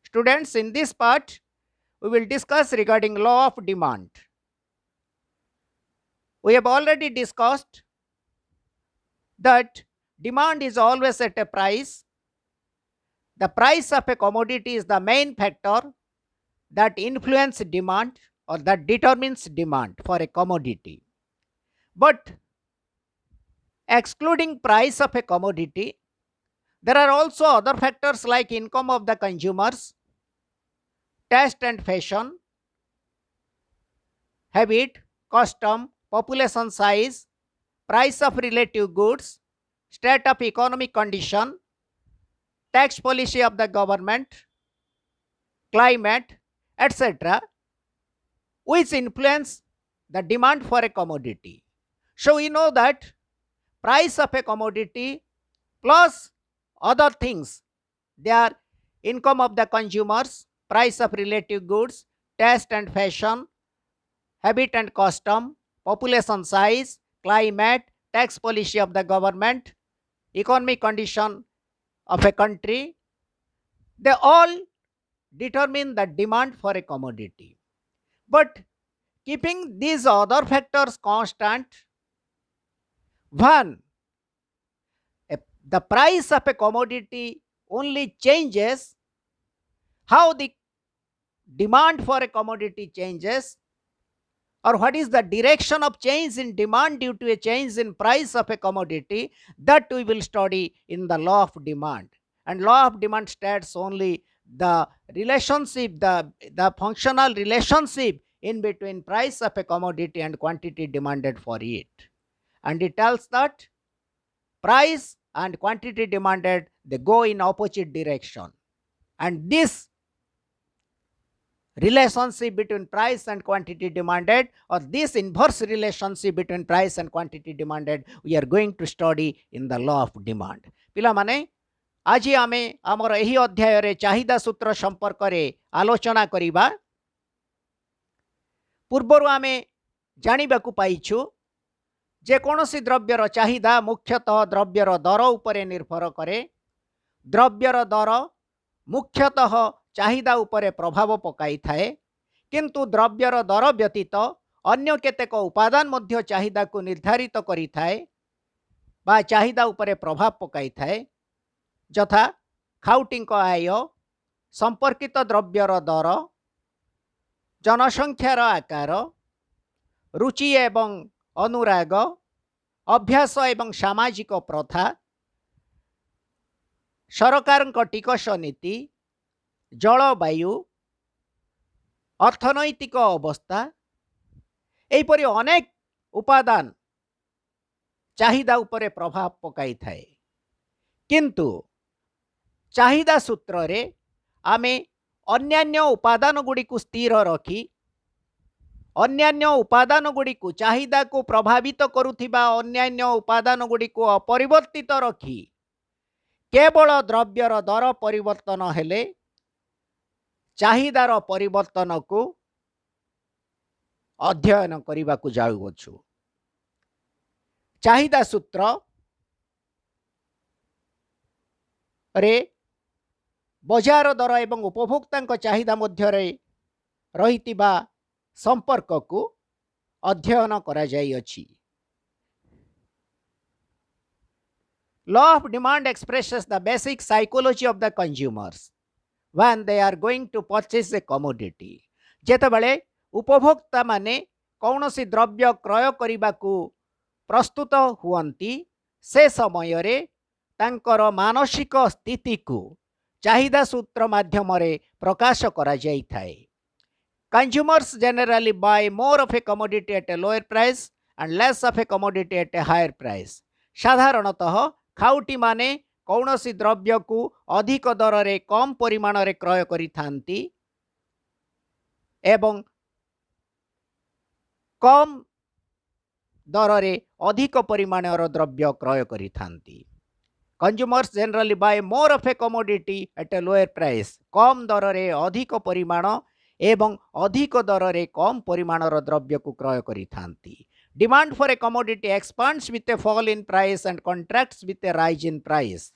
Students, in this part, we will discuss regarding law of demand. We have already discussed that demand is always at a price. The price of a commodity is the main factor that influence demand or that determines demand for a commodity. But excluding price of a commodity, there are also other factors like income of the consumers, taste and fashion, habit, custom, population size, price of relative goods, state of economic condition, tax policy of the government, climate, etc., which influence the demand for a commodity. So we know that price of a commodity plus other things, they are income of the consumers, price of relative goods, taste and fashion, habit and custom, population size, climate, tax policy of the government, economic condition of a country, they all determine the demand for a commodity. But keeping these other factors constant, one, the price of a commodity only changes how the demand for a commodity changes, or what is the direction of change in demand due to a change in price of a commodity, that we will study in the law of demand. And law of demand states only the relationship, the functional relationship in between price of a commodity and quantity demanded for it. And it tells that price and quantity demanded, they go in opposite direction. And this relationship between price and quantity demanded, or this inverse relationship between price and quantity demanded, we are going to study in the law of demand. पिला माने आज आमे आमर एही अध्याय रे चाहिदा सूत्र संपर्क रे आलोचना करिबा। पूर्वरु आमे जानिबाकू पाइछु जे कोनोसी द्रव्यर चाहिदा मुख्यतः द्रव्यर दर उपरे निर्भर करे। द्रव्यर दर मुख्यतः चाहिदा उपरे प्रभाव पकाई थाए, किंतु द्रव्यर दर व्यतीत अन्य केतेक उपादान मध्य चाहिदा को निर्धारित करी थाए बा चाहिदा उपरे प्रभाव पकाई थाए, जथा खाउटिंक आय, संपर्कित द्रव्यर दर, जनसंख्यार आकार, रुचि एवं अनुराग, अभ्यास एवं सामाजिक प्रथा, सरकार टिकस नीति, जलवायु, अर्थनैतिक अवस्था, एपरि अनेक उपादान चाहिदा उपरे प्रभाव पकाई थाए। किंतु चाहिदा सूत्र रे आमे अन्यान्य उपादान गुडी को स्थिर रखी, अन्यान्य उपादान गुडी को चाहिदा को प्रभावित करुथिबा अन्यान्य उपादान गुडी को अपरिवर्तित रखी केवल द्रव्यर दर परिवर्तन हेले चाहिदार परिवर्तन को अध्ययन करने को जाउछु। चाहिदा सूत्र रे बजार दर एवं उपभोक्ता चाहिदा मध्य रहितिबा संपर्क को अध्ययन करा जाई अछि। Law of demand expresses the basic psychology of the consumers when they are going to purchase a commodity. जेतबेले उपभोक्ता माने कौनसी द्रव्य क्रय करिबा को प्रस्तुत हुअंती, से समय रे तांकर मानसिक स्थिति को चाहिदा सूत्र माध्यम रे प्रकाश करा जाई थाए। Consumers generally buy more of a commodity at a lower price and less of a commodity at a higher price. साधारणतः खाउटी माने कौनसी द्रव्य को अधिक दर रे कम परिमाण रे क्रय करि थांती एवं कम दर रे अधिक परिमाण द्रव्य क्रय करि थांती। Consumers generally buy more of a commodity at a lower price. कम दर रे अधिक परिमाण एवं अधिक दर रे कम परिमाण द्रव्य को क्रय करि थांती। Demand for a commodity expands with a fall in price and contracts with a rise in price.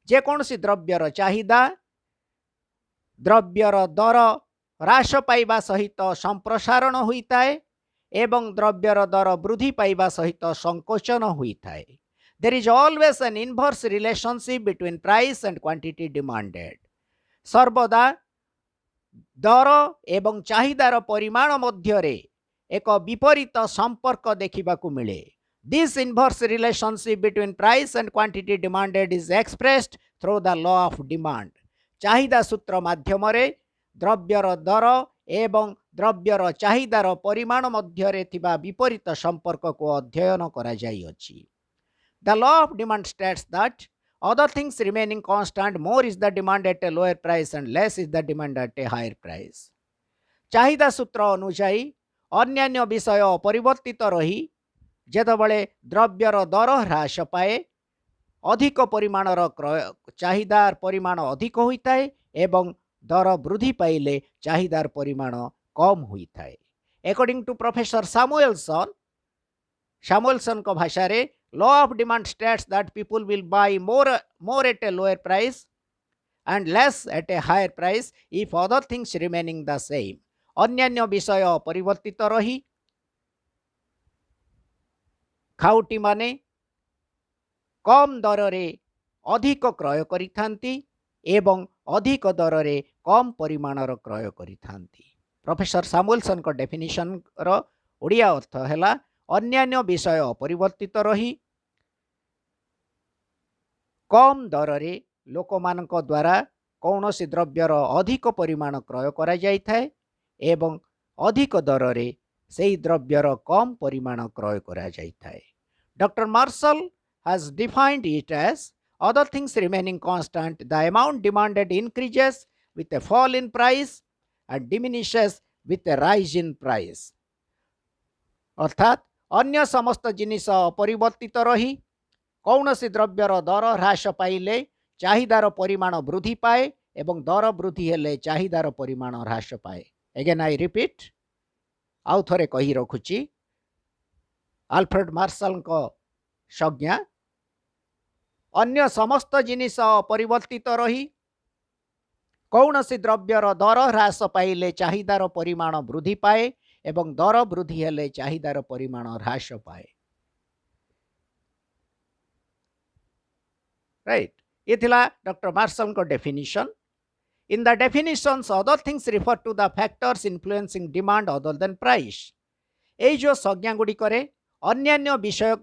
जे कौन सी द्रव्यर चाहिदा द्रव्यर दर ह्रास पाइबा सहित संप्रसारण होइताए एवं द्रव्यर दर वृद्धि पाइबा सहित संकोचन होइताए. There is always an inverse relationship between price and quantity demanded. सर्वदा दर एवं चाहिदार परिमाण मध्यरे एक विपरीत संपर्क देखिबाकू मिले. This inverse relationship between price and quantity demanded is expressed through the law of demand. चाहिदा सूत्र माध्यमरे द्रव्यर दर एवं द्रव्यर चाहिदार परिमाण मध्यरे थिबा विपरीत संपर्क को अध्ययन करा जाई अछि. The law of demand states that other things remaining constant, more is the demand at a lower price and less is the demand at a higher price. चाहिदा सूत्र अनुसार अन्यान्य विषय अपरिवर्तित रही जेतबळे द्रव्यर दर ह्रास पाए अधिक परिमाणर क्रय चाहिदार परिमाण अधिक होइताए एवं दर वृद्धि पाइले चाहिदार परिमाण कम होइताए. According to Professor Samuelson को भाषा रे law of demand states that people will buy more at a lower price and less at a higher price if other things remaining the same. अन्यान्य विषय परिवर्तित रही खाउटी माने कम दर रे अधिक क्रय करिथांती एवं अधिक दर रे कम परिमाणर क्रय करिथांती. प्रोफेसर सामुएलसन को डेफिनिशन रो ओडिया अर्थ हैला अन्यान्य विषय अपरिवर्तित रही कम दर रे लोकमानक द्वारा कौनसी द्रव्यर अधिक परिमाण क्रय करा जाइथाए एवं अधिक दर रे सेही द्रव्यर कम परिमाण क्रय करा जाइथाए. Doctor Marshall has defined it as other things remaining constant, the amount demanded increases with a fall in price and diminishes with a rise in price. अर्थात अन्य समस्त जिनिस अपरिवर्तित रही कौनसी द्रव्यर दर ह्रास पाइले चाहिदार परिमाण वृद्धि पाए एवं दर वृद्धि हेले चाहिदार परिमाण ह्रास पाए. अगेन आई रिपीट आउ थरे कही रखुची आल्फ्रेड मार्शल को संज्ञा अन्य समस्त जिनिस परिवर्तित रही कौनसी द्रव्यर दर ह्रास पाइले चाहिदार परिमाण वृद्धि पाए एवं दर वृद्धि हेले चाहिदार परिमाण ह्रास पाए. राइट ये थिला डॉक्टर मार्शल को definition. In the definitions other things refer to the factors influencing demand other than price. ए जो संज्ञा गुडी करे अन्यान्य विषय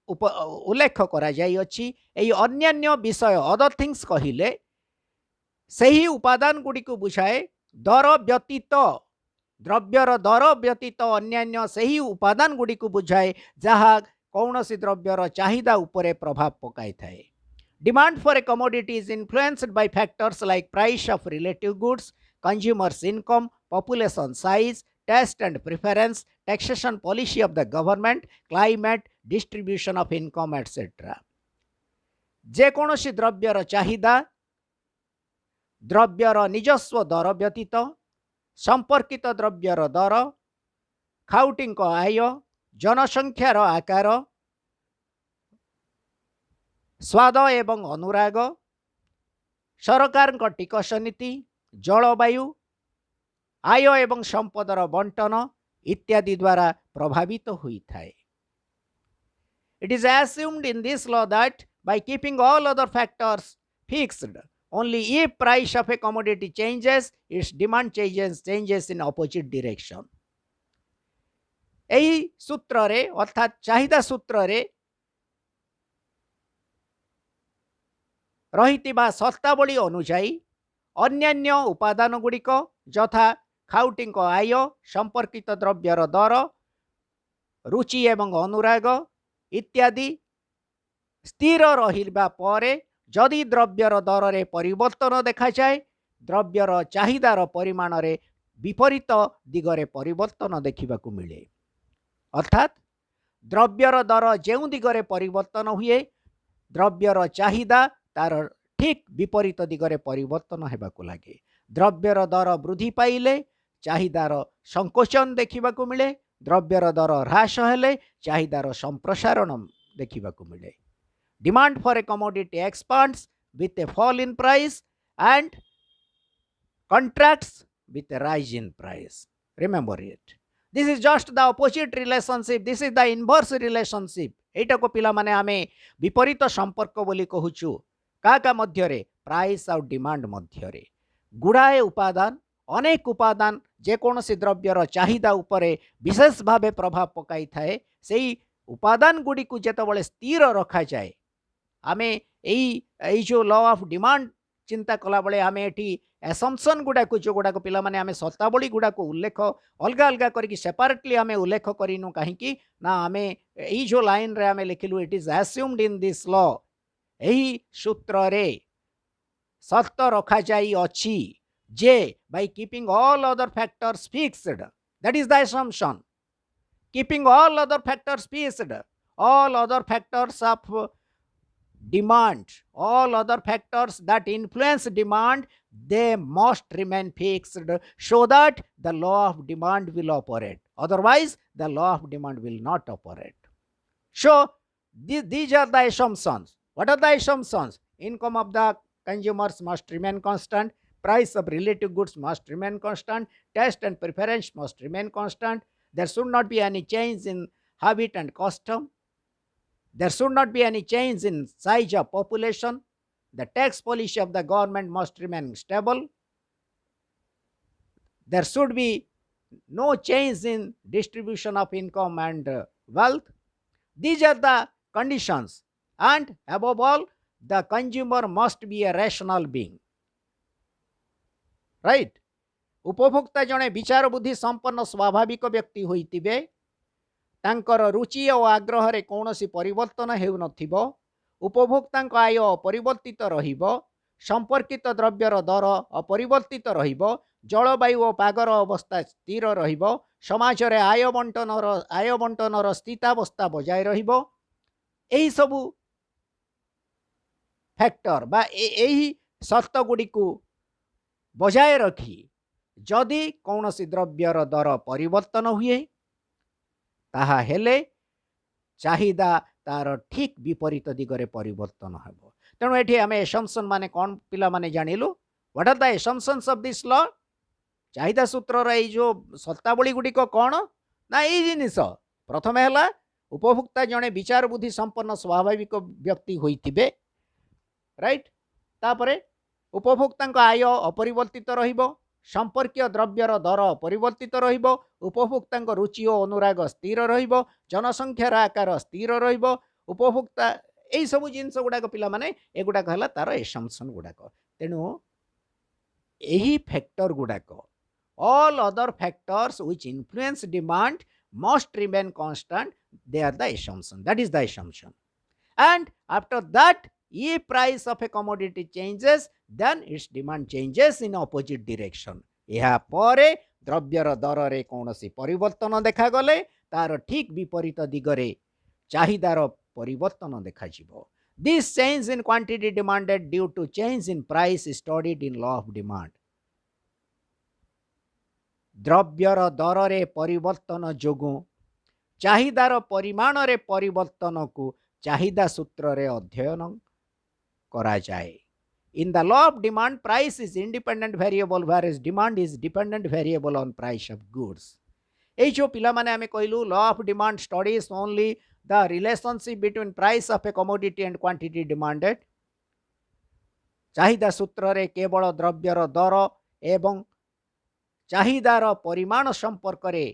उल्लेख करा जाई अछि. एई अन्यान्य विषय अदर थिंग्स कहिले सही उपादान गुडी को बुझाए दर व्यतीत द्रव्यर दर व्यतीत अन्यान्य सही उपादान गुडी को बुझाए जहा कौनसी द्रव्यर चाहिदा उपरे प्रभाव पकाई थाए. Demand for a commodity is influenced by factors like price of relative goods, consumers' income, population size, taste and preference, taxation policy of the government, climate, distribution of income, etc. जे कोनोसी द्रव्यर चाहिदा द्रव्यर निजस्व दर व्यतीत संपर्कित द्रव्यर दर खाउटिंग आय जनसंख्यार आकार स्वाद एवं अनुराग सरकार टिकस नीति जलवायु आय एवं संपदर बंटन इत्यादि द्वारा प्रभावित होता है. It is assumed in this law that by keeping all other factors fixed, only if price of a commodity changes, its demand changes in opposite direction. एही सूत्र रे अर्थात चाहिदा सूत्र रे रहितिबा शर्तावली अनुसायी अन्यान्य उपादान गुड़िक यथा खाउटिंग आय संपर्कित द्रव्यर दर रुचि एवं अनुराग इत्यादि स्थिर रहिबा परे जदि द्रव्यर दर रे परिवर्तन देखा जाए द्रव्यर चाहिदार परिमाण रे विपरीत दिगरे परिवर्तन देखिबाकू मिले. अर्थात द्रव्यर दर जेउ दिगरे परिवर्तन हुए द्रव्यर चाहिदा तार ठीक विपरीत दिगरे परिवर्तन हेबाकू लागे. द्रव्यर दर वृद्धि पाइले चाहिदार संकोचन देखिबाकू मिले. द्रव्यर दर ह्रास हेले चाहिदार संप्रसारण देखिबाकू मिले. Demand for a commodity expands with a fall in price and contracts with a rise in price. Remember it. This is just the opposite relationship. This is the inverse relationship. एटा को पिला माने आमे विपरीत संपर्क बोली कहूछु का मध्यरे प्राइस और demand मध्यरे गुड़ाए उपादान अनेक उपादान जेकोसी द्रव्यर चाहिदा उपरे विशेष भावे प्रभाव पकाई थाए सेई उपादान गुडी को जेतबळे स्थिर रखा जाए आमे एई जो लॉ ऑफ डिमांड चिंता कला बळे आमे एठी एसम्पशन गुड़ा को जो गुड़ा को पिला माने आमे शर्तावली गुड़ा को उल्लेख अलग अलग करके सेपरेटली आमे उल्लेख करिनु कहीं ना आमे एई जो लाइन रे आमे लिखिलु it is assumed in this law एही सूत्र रे शर्त रखा जाई अछि जे by keeping all other factors fixed, that is the assumption, keeping all other factors fixed, all other factors of demand, all other factors that influence demand, they must remain fixed so that the law of demand will operate. Otherwise, the law of demand will not operate. So, these are the assumptions. What are the assumptions? Income of the consumers must remain constant. Price of relative goods must remain constant. Taste and preference must remain constant. There should not be any change in habit and custom. There should not be any change in size of population. The tax policy of the government must remain stable. There should be no change in distribution of income and wealth. These are the conditions. And above all, the consumer must be a rational being. Right? उपभोक्ता जने विचार बुद्धि संपन्न स्वाभाविक व्यक्ति होइतिबे तांकर रुचि और आग्रह रे कोनोसी परिवर्तन हेउ नथिबो उपभोक्तांक आय अपरिवर्तित रहिबो संपर्कित द्रव्यर दर अपरिवर्तित रहिबो जलवायु और पागर अवस्था स्थिर रहिबो समाज रे आय बंटनर स्थितावस्था बजाय रहिबो एही सबु फैक्टर बा एही शर्त गुडी को बजाय रखी जदि कौनसी द्रव्यर दर परिवर्तन हुए ताहा हेले चाहिदा तार ठीक विपरीत दिगरे परिवर्तन हेबो तेणु एठी आमे एसम्पशन माने कोन पिला माने जानिलु what are the assumptions of this law चाहिदा सूत्र रे जो शर्तावली गुडी को कोन ना एई जिनिस प्रथम हैला उपभोक्ता जने विचार बुद्धि संपन्न स्वाभाविक व्यक्ति होइतिबे राइट तापरे उपभोक्तांक आय अपरिवर्तित रहिबो संपर्कीय द्रव्यर दर परिवर्तित रहिबो उपभोक्तांक रुचि और अनुराग स्थिर रहिबो जनसंख्यार आकार स्थिर रहिबो उपभोक्ता एई सब जिनस गुडाक पिला माने एगुडा कहला तार एसम्पशन गुडाक तेनु एही factor गुडाक all other factors which influence demand must remain constant. They are the assumption. That is the assumption. And after that, if price of a commodity changes, then its demand changes in opposite direction. यह परे द्रव्यर दर रे कोनोसी परिवर्तन देखा गले तार ठीक विपरीत दिगरे चाहिदार परिवर्तन देखा जिवो. This change in quantity demanded due to change in price studied in law of demand. द्रव्यर दर रे परिवर्तन जोगु चाहिदार परिमाण रे परिवर्तन को चाहिदा सूत्र रे अध्ययन करा जाए. In the law of demand, price is independent variable whereas demand is dependent variable on price of goods. ए जो पिला माने हमें कहलु law of demand studies only the relationship between price of a commodity and quantity demanded. चाहिदा सूत्र रे केवल द्रव्यर दर एवं चाहिदार परिमाण संपर्क रे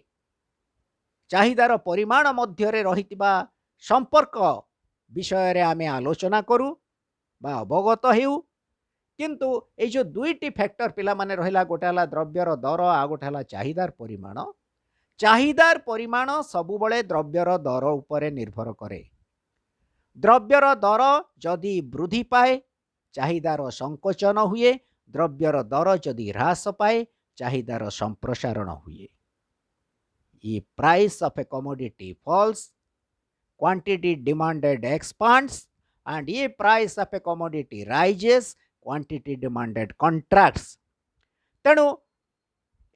चाहिदार परिमाण मध्य रे रहितिबा संपर्क विषय रे आमे आलोचना करू बा अवगत हेउ किंतु ए जो दुईटी फैक्टर पिला माने रहिला गोटाला द्रव्यर दर आ गोटाला चाहिदार परिमाण सबु बळे द्रव्यर दर उपरे निर्भर करे. द्रव्यर दर जदि वृद्धि पाए चाहिदार संकोचन हुए द्रव्यर दर जदि ह्रास पाए चाहिदार संप्रसारण हुए. If price of a commodity falls, quantity demanded expands, and if price of a commodity rises, quantity demanded contracts. तेणु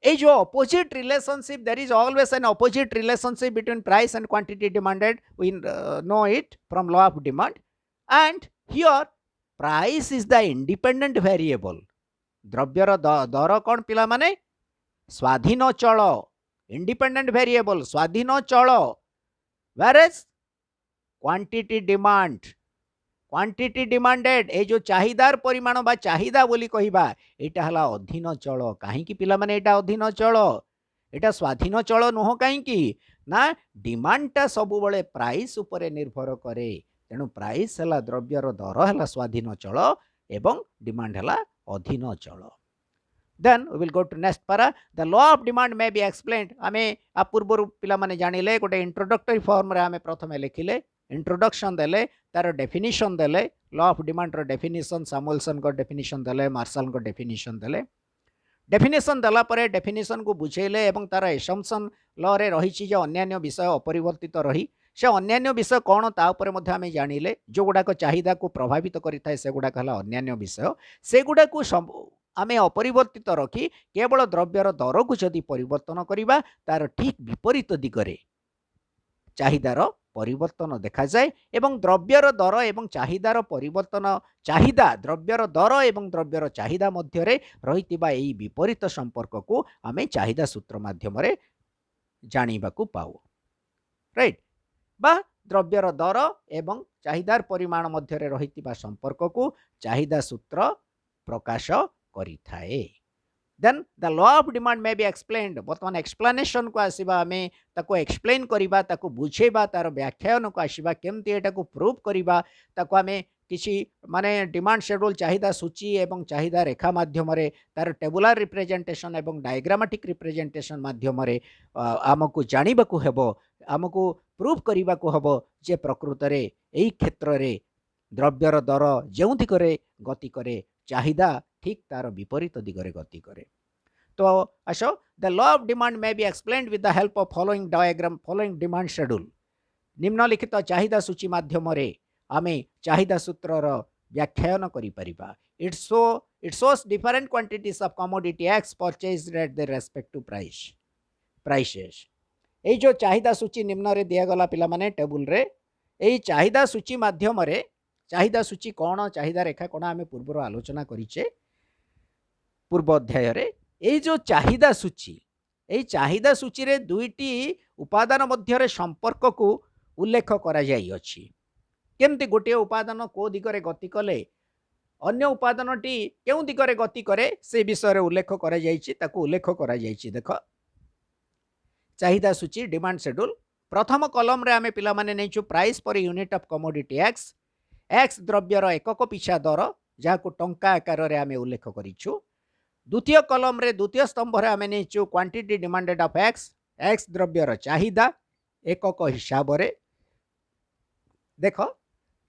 ए जो opposite relationship, there is always an opposite relationship between price and quantity demanded. We know it from law of demand, and here price is the independent variable. द्रव्यर दर कौन पिला माने स्वाधीन चल independent variable स्वाधीन चल whereas quantity demand quantity demanded ए जो चाहिदार परिमाण बा चाहिदा बोली कहिबा एटा हला अधीन चल काहे कि पिला माने एटा अधीन चल एटा स्वाधीन चल नुह काहे ना डिमांडटा सब बळे प्राइस उपरे निर्भर करे तेणु प्राइस हला द्रव्यर दर हला स्वाधीन चल एवं डिमांड हला अधीन चल then we will go to next para the law of demand may be explained आमे आ पूर्व पिला माने जानिले गोटे इंट्रोडक्टरी फॉर्म रे आमे प्रथमे लिखिले इंट्रोडक्शन देले तार डेफिनिशन देले लॉ ऑफ डिमांड रो डेफिनिशन सैमुएल्सन को डेफिनिशन देले मार्शल को डेफिनिशन देले डेफिनेशन देला परे डेफिनेशन को बुझेले एवं तार एसम्पशन लॉ रे रही जे अन्यान्य विषय अपरिवर्तित रही से अन्यान्य विषय कौन ता उपरे मध्ये आमे जानिले जो गुडाक चाहिदा को प्रभावित करिथाय से गुडाक हला अन्यान्य विषय से गुडा को आमे अपरिवर्तित रखी केवल द्रव्यर दर को जदि परिवर्तन करिबा तार ठीक विपरीत दिगरे चाहिदार परिवर्तन देखा जाए एवं द्रव्यर दर एवं चाहिदार परिवर्तन चाहिदा द्रव्यर दर एवं द्रव्यर चाहिदा मध्य रे रहितिबा एई विपरीत संपर्क को आमे चाहिदा सूत्र माध्यम रे जानिबा को पाऊ राइट बा द्रव्यर दर एवं चाहिदार परिमाण मध्य रे रहितिबा संपर्क को चाहिदा सूत्र प्रकाश करिथाए then the law of demand may be explained बर्तमान एक्सप्लेनेशन को आसीबा हमें ताको एक्सप्लेन करिबा ताको बुझेबा तार व्याख्यान को आसीबा केमती एटा को प्रूव करिबा ताको हमें किसी माने डिमांड शेड्यूल चाहिदा सूची एवं चाहिदा रेखा माध्यम रे तार टेबुलर रिप्रेजेंटेशन एवं डायग्रामेटिक रिप्रेजेंटेशन माध्यम रे आमको जानिबा को हेबो आमको प्रूव करिबा को हेबो जे प्रकृत रे एई क्षेत्र रे द्रव्यर दर जेउथि करे गति करे चाहिदा ठीक तार विपरीत दिगरे गति करे तो आशो the law of demand may be explained with the help of following diagram following demand schedule निम्नलिखित चाहिदा सूची माध्यम रे आमे चाहिदा सूत्र रो व्याख्यान करि परिबा it shows different quantities of commodity X purchased at the respective prices ए जो चाहिदा सूची निम्न रे दिया गला पिला माने टेबुल रे ए चाहिदा सूची माध्यम रे चाहिदा सूची कौन चाहिदा रेखा कौन आमे पूर्व आलोचना करिचे पूर्व अध्याय रे ए जो चाहिदा सूची रे दुईटी उपादान मध्य रे संपर्क को उल्लेख करा जाई अछि केमती गोटे उपादान को दिगरे गति कले अन्य उपादानटी केउ दिगरे गति करे से विषय रे उल्लेख करा जाईछि ताको उल्लेख करा जाईछि देखो चाहिदा सूची डिमांड शेड्यूल प्रथम कॉलम रे आमे पिला माने नेछु price per unit of commodity X द्रव्यर एकक पिछा दर जहाँ को टंका आकार रे आमे उल्लेख करिछु द्वितीय कॉलम रे द्वितीय स्तंभ रे आमे नेछु क्वांटिटी डिमांडेड ऑफ एक्स द्रव्यर चाहिदा एकक हिसाब रे देखो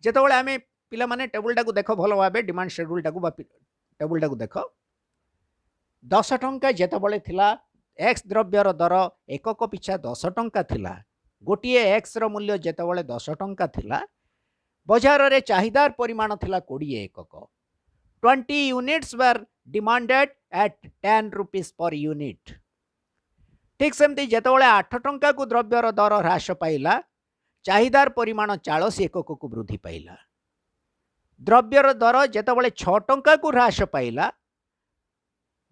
जेतबेले आमे पिला माने टेबुल टाकू देखो भलो भाबे डिमांड शेड्यूल टाकू टेबुल टाकू देखो 10 टंका जेतबेले थिला एक्स द्रव्यर दर एकक पिछा 10 टंका थिला गोटिए एक्स रो मूल्य जेतबेले 10 टंका थिला बाजार रे चाहिदार परिमाण थिला 20 एकक 20 यूनिट्स वर demanded eight 10 rupees per unit ठीक सेमती जेतबेले 8 टंका को द्रव्यर दर ह्रास पाइला चाहिदार परिमाण 40 एकक को वृद्धि पाइला द्रव्यर दर जेतबेले 6 टंका को ह्रास पाइला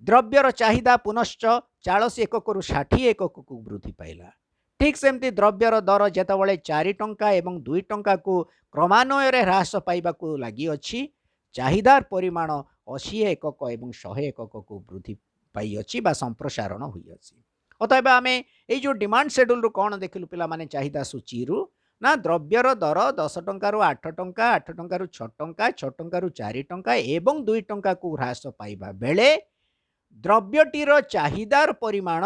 द्रव्यर चाहिदा पुनश्च 40 एकक रु 60 एकक को वृद्धि पाइला ठीक सेमती द्रव्यर दर जेतबेले 4 टंका एवं 2 टंका को क्रमान्वय रे ह्रास पाइबा को लागि अछि चाहिदार परिमाण 80 एकक एवं 100 एकक को वृद्धि पाई अछि बा संप्रसारण होई अछि अतएव आमे ए जो डिमांड शेड्यूल रु कोन देखिलु पिला माने चाहिदा सूची रु ना द्रव्यर दर 10 टंका रु 8 टंका 8 टंका रु 6 टंका 6 टंका रु 4 टंका एवं 2 टंका को ह्रास पाइबा बेले द्रव्यटीर चाहिदार परिमाण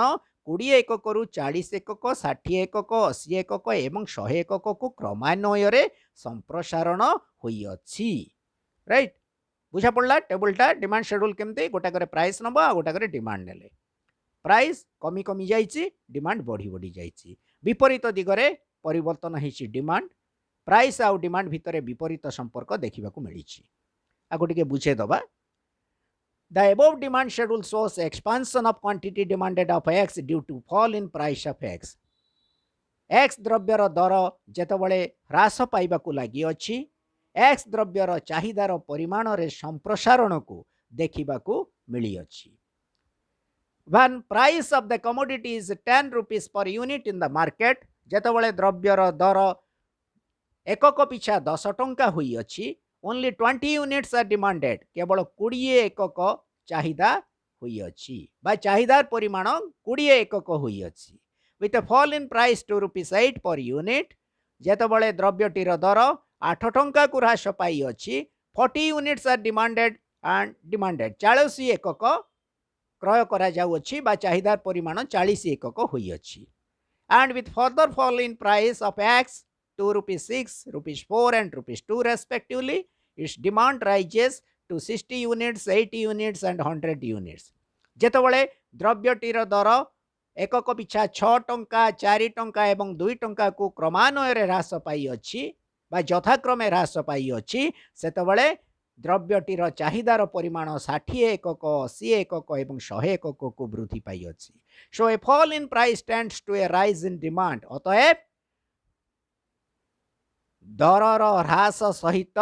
20 एकक रु 40 एकक 60 एकक 80 एकक एवं 100 एकक को क्रमान्वय रे संप्रसारण होई अछि राइट बुझा पड़ला टेबुलटा डिमांड शेड्यूल केमते गोटा करे प्राइस नबो आ गोटा करे डिमांड नेले प्राइस कमी कमी जाइछि डिमांड बढ़ी बढ़ी जाइछि विपरीत दिगरे परिवर्तन होइछि डिमांड प्राइस आ डिमांड भितरे विपरीत संपर्क देखिबा को मिलिछि आ गोटिके बुझे दबा The above demand schedule shows expansion of quantity demanded of X due to fall in price of X. X द्रव्यर दर जेतबेले ह्रास पाइबा को लागि अछि X द्रव्यर चाहिदार परिमाण रे संप्रसारण को देखिबा को मिली अछि। When price of the commodity is 10 rupees per unit in the market, जेतबले द्रव्यर दर एकक पिछा 10 टंका हुई अछि, only 20 units are demanded, केवल 20 एकक चाहिदा हुई अछि बा चाहिदार परिमाण 20 एकक हुई अछि। with a fall in price to rupees 8 per unit, जेतबले द्रव्यटीर दर 8 टंका को ह्रास पाई अछि, 40 units are demanded and demanded, 40 एकक क्रय करा जाउ अछि बा चाहिदार परिमाण 40 एकक होई अछि। and with further fall in price of X to rupees 6, rupees 4 and rupees 2 respectively, its demand rises to 60 units, 80 units and 100 units. जेतबले द्रव्यटीर दर एकक पिछा 6 टंका, 4 टंका एवं 2 टंका को क्रमान्वये ह्रास पाई अछि बा यथाक्रमे ह्रास पाई अछि, सेतबले द्रव्यटीर चाहिदार परिमाण 60 एकक, 80 एकक एवं 100 एकक को वृद्धि पाई अछि। So a fall in price tends to a rise in demand. अतएव दरर ह्रास सहित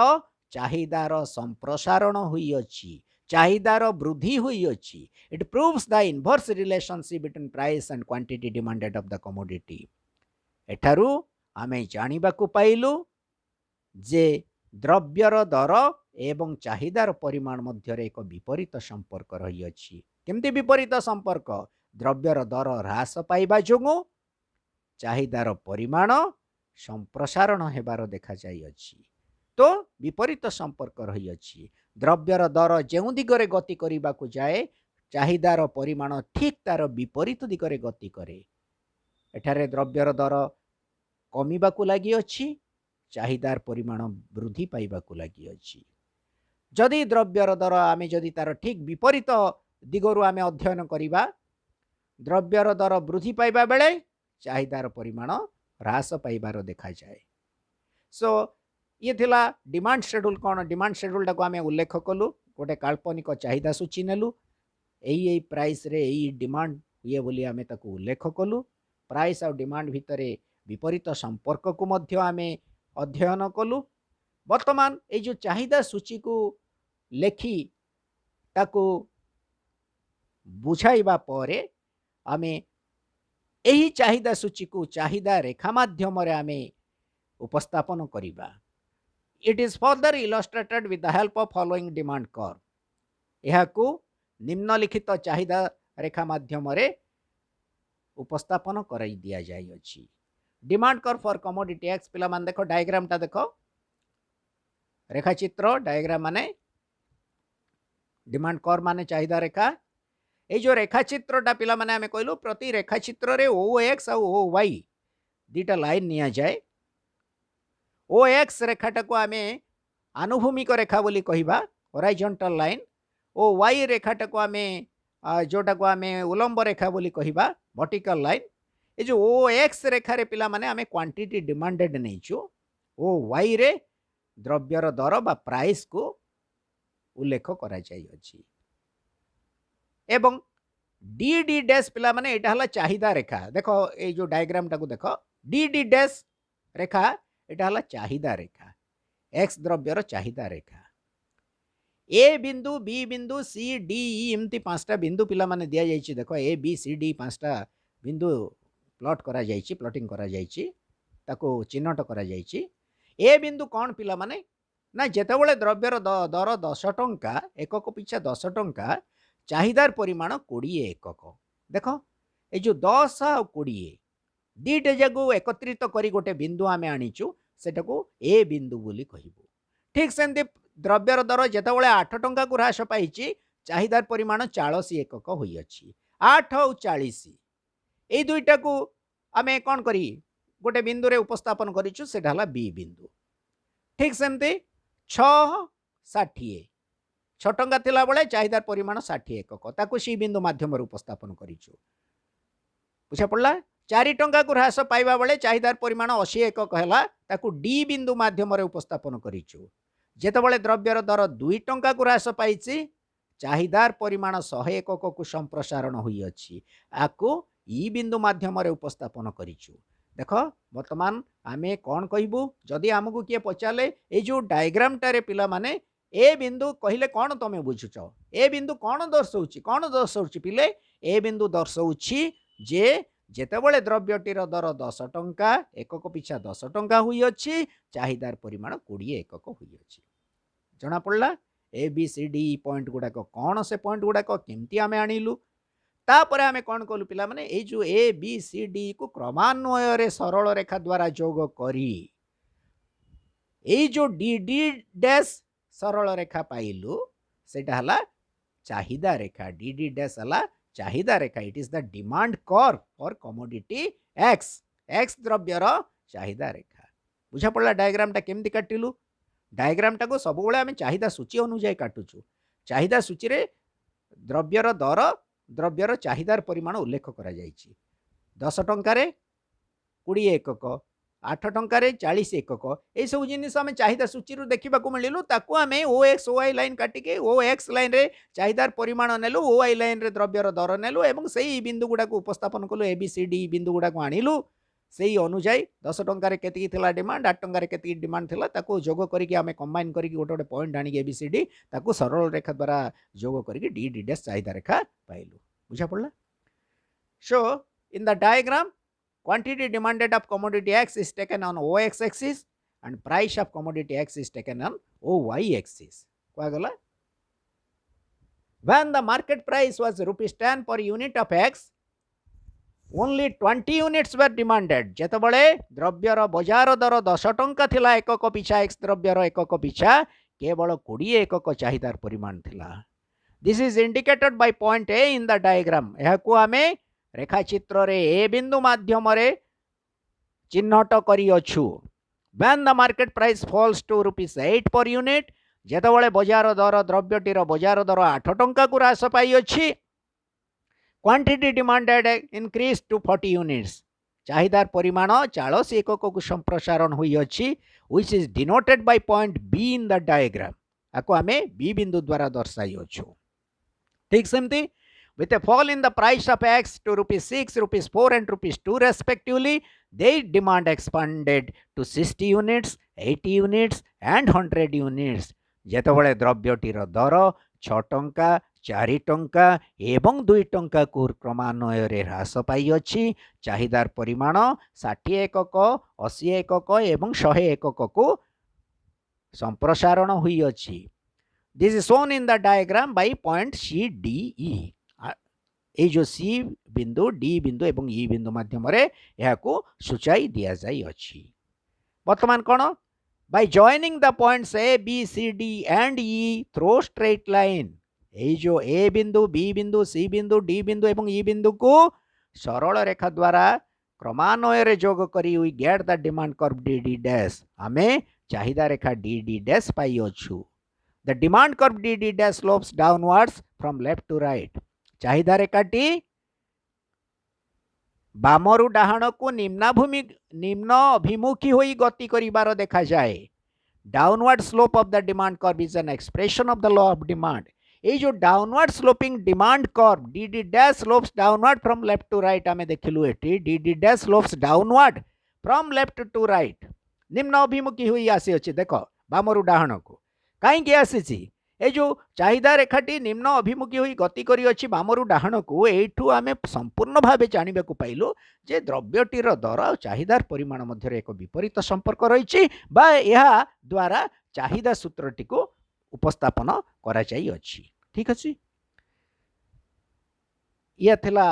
चाहिदार संप्रसारण हुई अछि, चाहिदार वृद्धि हुई अछि। It proves the inverse relationship between price and quantity demanded of the commodity. एठारु आमे जानिबाकु पाइलु जे द्रव्यर दर एवं चाहिदार परिमाण मध्य एक विपरीत संपर्क रही अछि। केमती विपरीत संपर्क? द्रव्यर दर ह्रास पाइबा जोगु चाहिदार परिमाण संप्रसारण हेबार देखा जाई अछि। तो विपरीत संपर्क रही अछि। द्रव्यर दर जेउ दिगरे गति करिबाकु जाए, चाहिदार परिमाण ठीक तार विपरीत दिगरे गति करे। एठारे द्रव्यर दर कमिबाकु लागि अछि, चाहिदार परिमाण वृद्धि पाइबाकु लागि अछि। जदि द्रव्यर दर आमे जदि तार ठीक विपरीत दिगरु आमे अध्ययन करिबा, द्रव्यर दर वृद्धि पाइबा बेले चाहिदार परिमाण ह्रास पाइबार देखा जाए। सो ये थिला डिमांड शेड्यूल। कौन डिमांड शेड्यूल टाको आमे उल्लेख कलु, गोटे काल्पनिक चाहिदा सूची नेलु, एई प्राइस रे एई डिमांड हुए बोली आमे ताको उल्लेख कलु। प्राइस और डिमांड भितरे विपरीत संपर्क को मध्य आमे अध्ययन कलु। वर्तमान ए जो चाहिदा सूची को लेखी ताको बुझाइबा परे आमे एही चाहिदा सूची को चाहिदा रेखा माध्यम रे आमे उपस्थापन करिबा। It is further illustrated with the help of following demand curve. यह को निम्नलिखित चाहिदा रेखा माध्यम रे उपस्थापन कराई दिया जाई अछि। Demand curve for commodity x. पिला मान देखो डायग्राम ता देखो, रेखा चित्र डायग्राम माने डिमांड कर्व माने चाहिदा रेखा। ए जो रेखा चित्रटा पिला माने आमे कहलु, प्रति रेखा चित्र रे ओ एक्स और ओ वाई दीटा लाइन निया जाए। ओ एक्स रेखाटा को आमे आनुभूमिक रेखा बोली कहिबा, हॉरिजॉन्टल लाइन। ओ वाई रेखाटा को आमे जोटा को आमे उलंब रेखा बोली कहिबा, वर्टिकल लाइन। ए जो ओ एक्स रेखा रे पिला माने आमे क्वांटिटी डिमांडेड नैचु, ओ वाई रे द्रव्यर दर बा प्राइस को उल्लेख करा जाई अछि। एवं डी डी डैश पिला माने एटा हला चाहिदा रेखा। देखो ए जो डायग्राम टाको देखो, डी डी डैश रेखा एटा हला चाहिदा रेखा, एक्स द्रव्यर चाहिदा रेखा। ए बिंदु, बी बिंदु, सी डी ई एमती पांचटा बिंदु पिला माने दिया जाइछि। देखो ए बी सी डी पांचटा बिंदु प्लॉट करा जाइछि, प्लॉटिंग करा जाइछि, ताको चिन्हट करा जाइछि। ए बिंदु कौन पिला माने ना, जेतेबेले द्रव्यर दर 10 टंका, एकक पिछा 10 टंका, चाहिदार परिमाण 20 एकक। देखो ए जो 10 और 20 दीटे जागु एकत्रित करी गोटे बिंदु आमे आनीचु, सेटाको ए बिंदु बोली कहिबो। ठीक सेमती द्रव्यर दर जेतेबेले 8 टंका को ह्रास पाइछि, चाहिदार परिमाण 40 एकक होई अछि। 8 और 40 ए दुईटा को आमे कोन करी गोटे बिंदु रे उपस्थापन करिछु, सेटा हला बी बिंदु। ठीक सेमती 6 60 6 टंका थिला बेले चाहिदार परिमाण 60 एकक, ताको सी बिंदु माध्यम रे उपस्थापन करिछु। बुझा पड़ला। 4 टंका को ह्रास पाइबा बेले चाहिदार परिमाण 80 एकक हैला, ताको डी बिंदु माध्यम रे उपस्थापन करिछु। जेतेबेले द्रव्यर दर 2 टंका को ह्रास पाइछि, चाहिदार परिमाण 100 एकक को संप्रसारण होई अछि, आको ई बिंदु माध्यम रे उपस्थापन करिछु। देखो वर्तमान आमे कौन कहबू, जदि आमको किए पचारे ए जो डायग्राम टारे पिला माने ए बिंदु कहले कौन तुम बुझुच ए बिंदु कौन दर्शाऊँ पिले ए बिंदु दर्शाऊँ जे जेतेबेले द्रव्यटीर दर 10 टंका एकक पिछा 10 टंका हुई अच्छी चाहिदार परिमाण 20 एकक हुई अच्छी जना पड़ला A B C D point गुड़ाक कौन से पॉइंट गुड़ाक केमती आम आणिलु तापर आम कौन कलु पिला माने ए जो ए बी सी डी को क्रमान्वय सरल रेखा द्वारा जोग करी ए जो डी डी डैश सरल रेखा पाइलु सेटा हला चाहिदा रेखा डी डी डैश हला चाहिदा रेखा it is the demand curve for commodity X X द्रव्यर चाहिदा रेखा बुझा पड़ा डायग्राम टा केमती काटिलु डायग्राम टा को सब बेले आम चाहिदा सूची अनुଯାयी काटुचु चाहिदा सूची रे द्रव्यर दर द्रव्यर चाहिदार परिमाण उल्लेख करा जायछि 10 टंका रे 20 एकक 8 टंका रे 40 एकक ए सब जिनिस आम चाहिदा सूची रु देखिबा को मिलिलु ताकू आम ओ एक्स ओ वाई लाइन काटिके ओ एक्स लाइन रे चाहिदार परिमाण नेलु ओ वाई लाइन रे द्रव्यर दर नेलु एवं सेही बिंदु गुडा को उपस्थापन कलु ए बी सी डी बिंदु गुडा को आनिलु सेही अनुଯାयी 10 टंका रे केतिकी थिला डिमांड 8 टंका रे केतिकी डिमांड थिला ताकू जोग करिके आमे कंबाइन करिके गोटे गोटे पॉइंट आनिके ए बी सी डी ताकू सरल रेखा द्वारा जोग करिके डी डी डैश चाहिदा रेखा पाइलु बुझा पड़ला so in the diagram quantity demanded of commodity X is taken on OX axis and price of commodity X is taken on OY axis. When the market price was rupees 10 per unit of X, only 20 units were demanded. जेतबळे द्रव्यर बजार दर 10 टंका थिला एकक पिछा X द्रव्यर एकक पिछा केवल 20 एकक चाहिदार परिमाण थिला. This is indicated by point A in the diagram. एहाकु आमे रेखाचित्र रे ए बिंदु माध्यम रे चिन्हट करी अछु. When the market price falls to rupees 8 per unit, जेतबळे बजार दर द्रव्यटीर बजार दर 8 टंका को ह्रास पाई अछि, quantity demanded increase to 40 units. चाहिदार परिमाण 40 एकक को संप्रसारण हुई अछि, which is denoted by point B in the diagram. आको आमे बी बिंदु द्वारा दर्शाई अछु. ठीक सेमती with a fall in the price of X to rupees 6, rupees 4 and rupees 2 respectively, their demand expanded to 60 units, 80 units and 100 units. जेतबळे द्रव्यटीर दर 6 टंका 4 टंका एवं 2 टंका को क्रमान्वय रे ह्रास पाई अछि, चाहिदार परिमाण 60 एकक 80 एकक एवं 100 एकक को संप्रसारण हुई अछि. This is shown in the diagram by point C D E. ए जो सी बिंदु डी बिंदु एवं ई बिंदु माध्यम रे यह को सूचाई दिया जाई अछि. वर्तमान कोन by joining the points A B C D and E through straight line, ए जो ए बिंदु बी बिंदु सी बिंदु डी बिंदु एवं ई बिंदु को सरल रेखा द्वारा क्रमान्वय रे जोग करी we get the demand curve D D dash. आमे चाहिदा रेखा डी डी डैश पाई अछु. The demand curve D D dash slopes downwards from left to right. चाहिदा रेखाटी बामरु डाहाण को निम्न अभिमुखी होई गति करिबार देखा जाए. Downward slope of the demand curve is an expression of the law of demand. ये जो downward sloping demand curve D D dash slopes downward from left to right आमे देखिलु एटी D D dash slopes downward from left to right. निम्न अभिमुखी होई आसी अछि. देखो बामरु डाहाण को काई के आसी ए जो चाहिदा रेखाटी निम्न अभिमुखी होई गति करी अछि बामरु डाहाण को. एठू आमे संपूर्ण भावे जानिबा को पाइलु जे द्रव्यटीर दर और चाहिदार परिमाण मध्य एक विपरीत संपर्क रही बा यह द्वारा चाहिदा सूत्रटी को उपस्थापन करा जाई अछि. ठीक अछि, यह थिला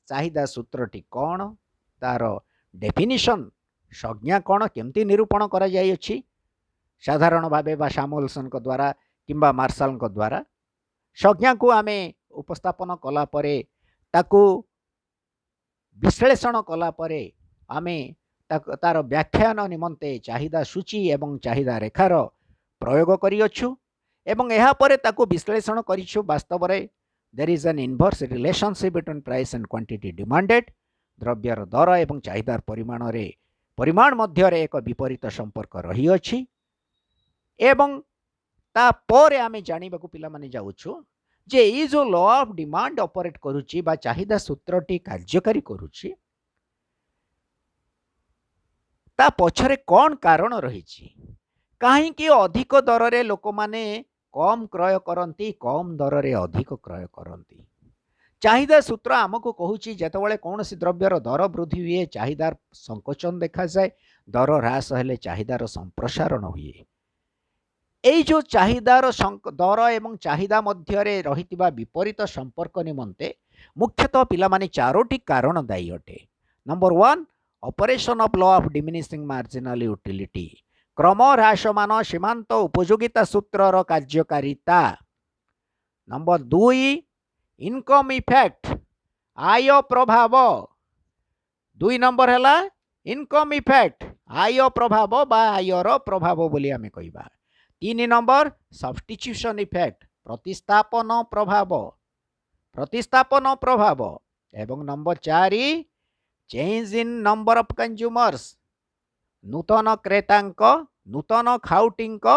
चाहिदा सूत्रटी कोन, तार डेफिनिशन संज्ञा कोन, केमती निरूपण करा जाई अछि. साधारण भावे बा सैमुअलसन को द्वारा किंबा मार्शल को द्वारा संज्ञा को आमे उपस्थापन कला परे ताकू विश्लेषण कला परे आमे तार व्याख्यान निमंते चाहिदा सूची एवं चाहिदा रेखार प्रयोग करियछु एवं यहा परे ताकू विश्लेषण करिछु. वास्तव रे there is an inverse relationship between price and quantity demanded. द्रव्यर दर एवं चाहिदार परिमाण मध्य रे एक विपरीत संपर्क रही अछि. एवं ता परे आमे जानिबा को पिला माने जाउछु जे ई जो लॉ ऑफ डिमांड ऑपरेट करूची बा चाहिदा सूत्रटी कार्यकारी करूची ता पछरे कोन कारण रहिची. କାହିଁକି ଅଧିକ ଦରରେ ଲୋକମାନେ କମ୍ କ୍ରୟ କରନ୍ତି, କମ୍ ଦରରେ ଅଧିକ କ୍ରୟ କରନ୍ତି? ଚାହିଦା ସୂତ୍ର ଆମକୁ କହୁଛି ଯେତେବେଳେ କୌଣସି ଦ୍ରବ୍ୟର ଦର ବୃଦ୍ଧି ହୁଏ ଚାହିଦାର ସଂକୋଚନ ଦେଖାଯାଏ, ଦର ହ୍ରାସ ହେଲେ ଚାହିଦାର ସମ୍ପ୍ରସାରଣ ହୁଏ। এই ଯେଉଁ ଚାହିଦାର ଦର ଏବଂ ଚାହିଦା ମଧ୍ୟରେ ରହିଥିବା ବିପରୀତ ସମ୍ପର୍କ ନିମନ୍ତେ ମୁଖ୍ୟତଃ ପିଲାମାନେ ଚାରୋଟି କାରଣ ଦାୟୀ ଅଟେ। Number 1, operation of law of diminishing marginal utility, କ୍ରମ ହ୍ରାସମାନ ସୀମାନ୍ତ ଉପଯୋଗିତା ସୂତ୍ରର କାର୍ଯ୍ୟକାରିତା। ନମ୍ବର 2, ଇନକମ୍ ଇଫେକ୍ଟ, ଆୟ ପ୍ରଭାବ। 2 ନମ୍ବର ହେଲା ଇନକମ୍ ଇଫେକ୍ଟ, ଆୟ ପ୍ରଭାବ ବା ଆୟର ପ୍ରଭାବ ବୋଲି ଆମେ କହିବା। 3 ନମ୍ବର ସବଷ୍ଟିଚ୍ୟୁସନ୍ ଇଫେକ୍ଟ, ପ୍ରତିସ୍ଥାପନ ପ୍ରଭାବ, ପ୍ରତିସ୍ଥାପନ ପ୍ରଭାବ। ଏବଂ number 4, change in number of consumers, ନୂତନ କ୍ରେତାଙ୍କ, ନୂତନ ଖାଉଟିଙ୍କ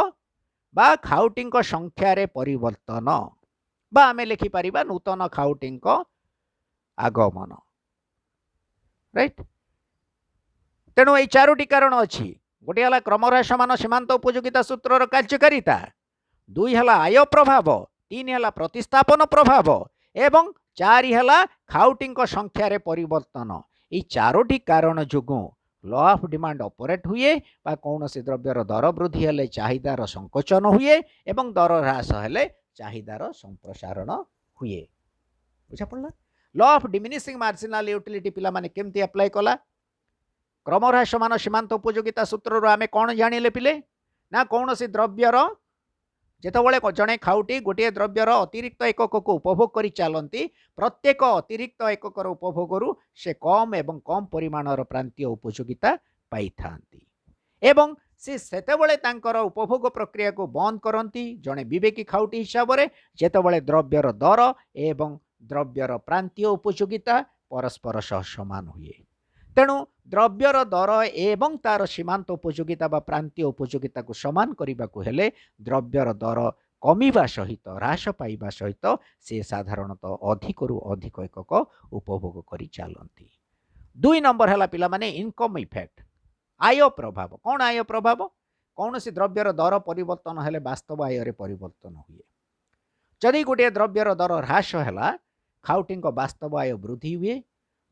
ବା ଖାଉଟିଙ୍କ ସଂଖ୍ୟାରେ ପରିବର୍ତ୍ତନ, ବା ଆମେ ଲେଖିପାରିବା ନୂତନ ଖାଉଟିଙ୍କ ଆଗମନ। ରାଇଟ୍। ତେଣୁ এই ଚାରୋଟି କାରଣ ଅଛି। ଗୋଟିଏ ହେଲା କ୍ରମହ୍ରାସମାନ ସୀମାନ୍ତ ଉପଯୋଗିତା ସୂତ୍ରର କାର୍ଯ୍ୟକାରିତା, 2 ହେଲା ଆୟ ପ୍ରଭାବ, 3 ହେଲା ପ୍ରତିସ୍ଥାପନ ପ୍ରଭାବ ଏବଂ 4 ହେଲା ଖାଉଟିଙ୍କ ସଂଖ୍ୟାରେ ପରିବର୍ତ୍ତନ। এই ଚାରୋଟି କାରଣ ଯୋଗୁଁ ଲ ଅଫ୍ ଡିମାଣ୍ଡ ଅପରେଟ୍ ହୁଏ ବା କୌଣସି ଦ୍ରବ୍ୟର ଦର ବୃଦ୍ଧି ହେଲେ ଚାହିଦାର ସଂକୋଚନ ହୁଏ ଏବଂ ଦର ହ୍ରାସ ହେଲେ ଚାହିଦାର ସମ୍ପ୍ରସାରଣ ହୁଏ। ବୁଝାପଡ଼ିଲା? ଲ ଅଫ୍ ଡିମିନିସିଂ ମାର୍ଜିନାଲ ୟୁଟିଲିଟି ପିଲାମାନେ କେମିତି ଆପ୍ଲାଏ କଲା? କ୍ରମହ୍ରାସମାନ ସୀମାନ୍ତ ଉପଯୋଗିତା ସୂତ୍ରରୁ ଆମେ କ'ଣ ଜାଣିଲେ ପିଲେ? ନା କୌଣସି ଦ୍ରବ୍ୟର ଯେତେବେଳେ ଜଣେ ଖାଉଟି ଗୋଟିଏ ଦ୍ରବ୍ୟର ଅତିରିକ୍ତ ଏକକକୁ ଉପଭୋଗ କରି ଚାଲନ୍ତି, ପ୍ରତ୍ୟେକ ଅତିରିକ୍ତ ଏକକର ଉପଭୋଗରୁ ସେ କମ୍ ଏବଂ କମ୍ ପରିମାଣର ପ୍ରାନ୍ତୀୟ ଉପଯୋଗିତା ପାଇଥାନ୍ତି ଏବଂ ସେ ସେତେବେଳେ ତାଙ୍କର ଉପଭୋଗ ପ୍ରକ୍ରିୟାକୁ ବନ୍ଦ କରନ୍ତି ଜଣେ ବିବେକୀ ଖାଉଟି ହିସାବରେ, ଯେତେବେଳେ ଦ୍ରବ୍ୟର ଦର ଏବଂ ଦ୍ରବ୍ୟର ପ୍ରାନ୍ତୀୟ ଉପଯୋଗିତା ପରସ୍ପର ସହ ସମାନ ହୁଏ। ତେଣୁ ଦ୍ରବ୍ୟର ଦର ଏବଂ ତାର ସୀମାନ୍ତ ଉପଯୋଗିତା ବା ପ୍ରାନ୍ତୀୟ ଉପଯୋଗିତାକୁ ସମାନ କରିବାକୁ ହେଲେ ଦ୍ରବ୍ୟର ଦର କମିବା ସହିତ, ହ୍ରାସ ପାଇବା ସହିତ ସେ ସାଧାରଣତଃ ଅଧିକରୁ ଅଧିକ ଏକକ ଉପଭୋଗ କରି ଚାଲନ୍ତି। 2 ନମ୍ବର ହେଲା ପିଲାମାନେ ଇନକମ୍ ଇଫେକ୍ଟ, ଆୟ ପ୍ରଭାବ। କ'ଣ ଆୟ ପ୍ରଭାବ? କୌଣସି ଦ୍ରବ୍ୟର ଦର ପରିବର୍ତ୍ତନ ହେଲେ ବାସ୍ତବ ଆୟରେ ପରିବର୍ତ୍ତନ ହୁଏ। ଯଦି ଗୋଟିଏ ଦ୍ରବ୍ୟର ଦର ହ୍ରାସ ହେଲା, ଖାଉଟିଙ୍କ ବାସ୍ତବ ଆୟ ବୃଦ୍ଧି ହୁଏ।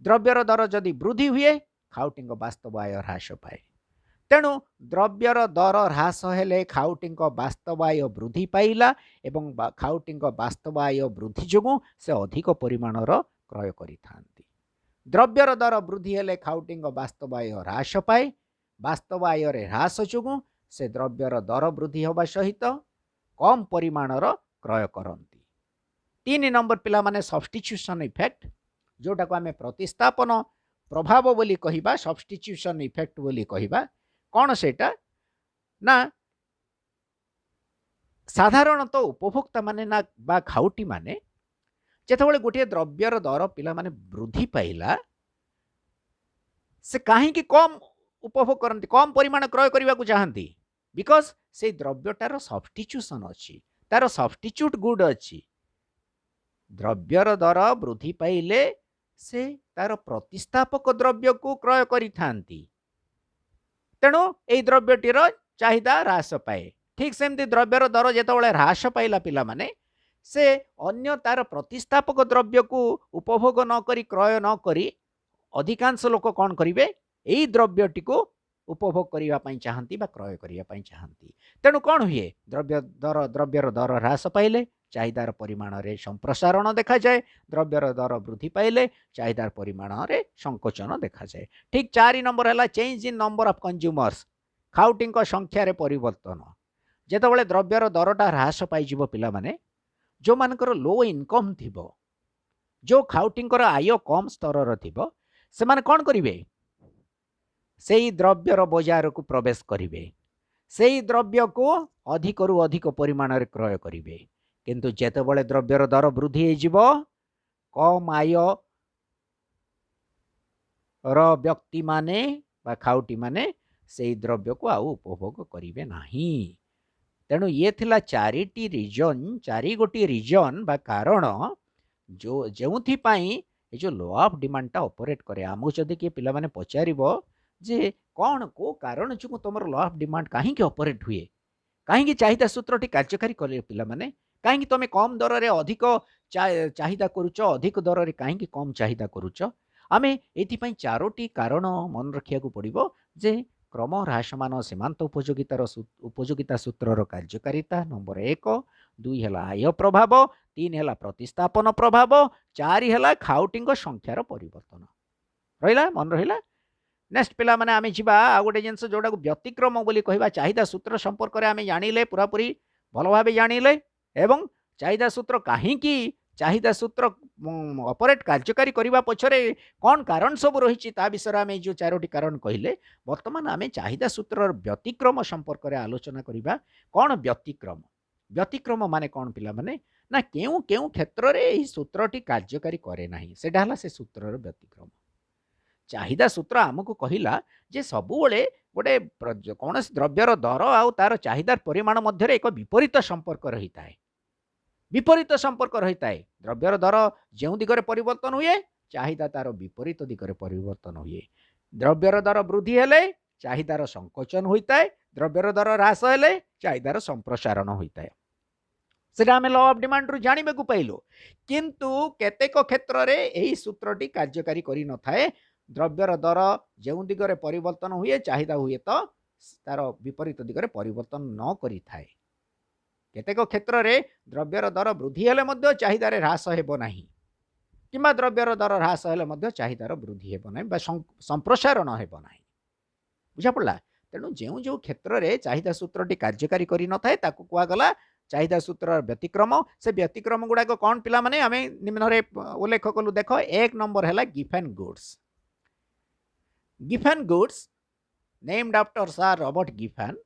ଦ୍ରବ୍ୟର ଦର ଯଦି ବୃଦ୍ଧି ହୁଏ, ଖାଉଟିଙ୍କ ବାସ୍ତବ ଆୟ ହ୍ରାସ ପାଏ। ତେଣୁ ଦ୍ରବ୍ୟର ଦର ହ୍ରାସ ହେଲେ ଖାଉଟିଙ୍କ ବାସ୍ତବ ଆୟ ବୃଦ୍ଧି ପାଇଲା ଏବଂ ଖାଉଟିଙ୍କ ବାସ୍ତବ ଆୟ ବୃଦ୍ଧି ଯୋଗୁଁ ସେ ଅଧିକ ପରିମାଣର କ୍ରୟ କରିଥାନ୍ତି। ଦ୍ରବ୍ୟର ଦର ବୃଦ୍ଧି ହେଲେ ଖାଉଟିଙ୍କ ବାସ୍ତବ ଆୟ ହ୍ରାସ ପାଏ। ବାସ୍ତବ ଆୟରେ ହ୍ରାସ ଯୋଗୁଁ ସେ ଦ୍ରବ୍ୟର ଦର ବୃଦ୍ଧି ହେବା ସହିତ କମ୍ ପରିମାଣର କ୍ରୟ କରନ୍ତି। 3 ନମ୍ବର ପିଲାମାନେ ସବଷ୍ଟିଚ୍ୟୁସନ୍ ଇଫେକ୍ଟ, ଯେଉଁଟାକୁ ଆମେ ପ୍ରତିସ୍ଥାପନ ପ୍ରଭାବ ବୋଲି କହିବା, ସବଷ୍ଟିଚ୍ୟୁସନ୍ ଇଫେକ୍ଟ ବୋଲି କହିବା। କ'ଣ ସେଇଟା? ନା ସାଧାରଣତଃ ଉପଭୋକ୍ତା ମାନେ ନା ବା ଖାଉଟି ମାନେ ଯେତେବେଳେ ଗୋଟିଏ ଦ୍ରବ୍ୟର ଦର ପିଲାମାନେ ବୃଦ୍ଧି ପାଇଲା, ସେ କାହିଁକି କମ୍ ଉପଭୋଗ କରନ୍ତି, କମ୍ ପରିମାଣ କ୍ରୟ କରିବାକୁ ଚାହାନ୍ତି? ବିକଜ ସେଇ ଦ୍ରବ୍ୟଟାର ସବଷ୍ଟିଚ୍ୟୁସନ୍ ଅଛି, ତାର ସବଷ୍ଟିଚ୍ୟୁଟ୍ ଗୁଡ୍ ଅଛି। ଦ୍ରବ୍ୟର ଦର ବୃଦ୍ଧି ପାଇଲେ ସେ ତାର ପ୍ରତିସ୍ଥାପକ ଦ୍ରବ୍ୟକୁ କ୍ରୟ କରିଥାନ୍ତି। ତେଣୁ এই ଦ୍ରବ୍ୟଟିର ଚାହିଦା ହ୍ରାସ ପାଏ। ଠିକ୍ ସେମିତି ଦ୍ରବ୍ୟର ଦର ଯେତେବେଳେ ହ୍ରାସ ପାଇଲା ପିଲାମାନେ, ସେ ଅନ୍ୟ ତାର ପ୍ରତିସ୍ଥାପକ ଦ୍ରବ୍ୟକୁ ଉପଭୋଗ ନ କରି, କ୍ରୟ ନ କରି ଅଧିକାଂଶ ଲୋକ କ'ଣ କରିବେ? এই ଦ୍ରବ୍ୟଟିକୁ ଉପଭୋଗ କରିବା ପାଇଁ ଚାହାନ୍ତି ବା କ୍ରୟ କରିବା ପାଇଁ ଚାହାନ୍ତି। ତେଣୁ କ'ଣ ହୁଏ? ଦ୍ରବ୍ୟର ଦର ହ୍ରାସ ପାଇଲେ ଚାହିଦାର ପରିମାଣରେ ସମ୍ପ୍ରସାରଣ ଦେଖାଯାଏ, ଦ୍ରବ୍ୟର ଦର ବୃଦ୍ଧି ପାଇଲେ ଚାହିଦାର ପରିମାଣରେ ସଂକୋଚନ ଦେଖାଯାଏ। ଠିକ୍ 4 ନମ୍ବର ହେଲା ଚେଞ୍ଜ ଇନ୍ ନମ୍ବର ଅଫ୍ କନଜ୍ୟୁମର୍ସ, ଖାଉଟିଙ୍କ ସଂଖ୍ୟାରେ ପରିବର୍ତ୍ତନ। ଯେତେବେଳେ ଦ୍ରବ୍ୟର ଦରଟା ହ୍ରାସ ପାଇଯିବ ପିଲାମାନେ, ଯେଉଁମାନଙ୍କର ଲୋ ଇନକମ୍ ଥିବ, ଯେଉଁ ଖାଉଟିଙ୍କର ଆୟ କମ୍ ସ୍ତରର ଥିବ, ସେମାନେ କ'ଣ କରିବେ? ସେଇ ଦ୍ରବ୍ୟର ବଜାରକୁ ପ୍ରବେଶ କରିବେ, ସେଇ ଦ୍ରବ୍ୟକୁ ଅଧିକରୁ ଅଧିକ ପରିମାଣରେ କ୍ରୟ କରିବେ। କିନ୍ତୁ ଯେତେବେଳେ ଦ୍ରବ୍ୟର ଦର ବୃଦ୍ଧି ହେଇଯିବ, କମ୍ ଆୟର ବ୍ୟକ୍ତିମାନେ ବା ଖାଉଟିମାନେ ସେଇ ଦ୍ରବ୍ୟକୁ ଆଉ ଉପଭୋଗ କରିବେ ନାହିଁ। ତେଣୁ ଇଏ ଥିଲା 4ଟି ରିଜନ୍, 4 ଗୋଟିଏ ରିଜନ୍ ବା କାରଣ ଯେଉଁଥିପାଇଁ ଏ ଯେଉଁ ଲ ଅଫ୍ ଡିମାଣ୍ଡଟା ଅପରେଟ୍ କରେ। ଆମକୁ ଯଦି କିଏ ପିଲାମାନେ ପଚାରିବ ଯେ କ'ଣ, କେଉଁ କାରଣ ଯୋଗୁଁ ତୁମର ଲ ଅଫ୍ ଡିମାଣ୍ଡ କାହିଁକି ଅପରେଟ୍ ହୁଏ, कहीं चाहिदा सूत्रटी कार्यकारी कले पिलामाने कहीं तुम कम दर में अधिक चाहिदा करुच अधिक दर में कहीं कम चाहिदा करुच आम ये चारोटी कारण मन रखा पड़ो जे क्रम ह्रासमान सीमांत उपयोगितार उपयोगिता सूत्रर कार्यकारिता नंबर 1 2 है आय प्रभाव 3 है प्रतिस्थापन प्रभाव 4 है खाउटी संख्यार परिवर्तन रहा मन रहा नेक्स्ट पिला माने आमे जिबा आ गोटे जिनस जोड़ा को व्यतिक्रम बोली कहबा चाहिदा सूत्र संपर्क में आमे जानिले पूरा पूरी भल भाव जानिले एवं चाहिदा सूत्र कहीं चाहिदा सूत्र ऑपरेट कार्यकारी करने पछरे कौन कारण सब रही विषय आम जो चारोटी कारण कहले वर्तमान आम चाहिदा सूत्र व्यतिक्रम संपर्क में आलोचना करवा कौन व्यतिक्रम व्यतिक्रम माने कौन पिला माने ना केउ केउ क्षेत्र में सूत्रटी कार्यकारी करे नाही सेटा हला से सूत्रर व्यतिक्रम चाहिदा सूत्र आमको कहला जे सबुबले गोटे कौन द्रव्यर दर आउ तार चाहिदार परिमाण मध्य एक विपरीत संपर्क रही है विपरीत संपर्क रही है द्रव्यर दर जो दिगरे परिवर्तन हुए चाहिदा तार विपरीत दिगरे परिवर्तन हुए द्रव्यर दर वृद्धि हेले चाहिदार संकोचन होता है द्रव्यर दर ह्रास हेले चाहिदार संप्रसारण होता है सेटा आम लॉ ऑफ डिमांड रु जानिबे को पाइलो किंतु केतेक क्षेत्र में यही सूत्रटी कार्यकारी करि न थाए द्रव्यर दर जो दिगरे परिवर्तन हुए चाहिदा हुए तो तार विपरीत दिगरे परिवर्तन न करि थाए केतेक क्षेत्र में द्रव्यर दर वृद्धि हेले मध्य चाहिदार ह्रास हेबो नाही किंबा द्रव्यर दर ह्रास हेले मध्य चाहिदार वृद्धि हेबो नाही बा संप्रसारण हेबो नाही बुझा पड़ला तेणु जो जो क्षेत्र में चाहिदा सूत्रटी कार्यकारी करि न थाए ताकू कुआ गला चाहिदा सूत्र व्यतिक्रम से व्यतिक्रम गुड़ाक कौन पिला माने आमे निम्न रे उल्लेख कलु देख एक नंबर है Giffen goods Giffen goods named after Sir Robert Giffen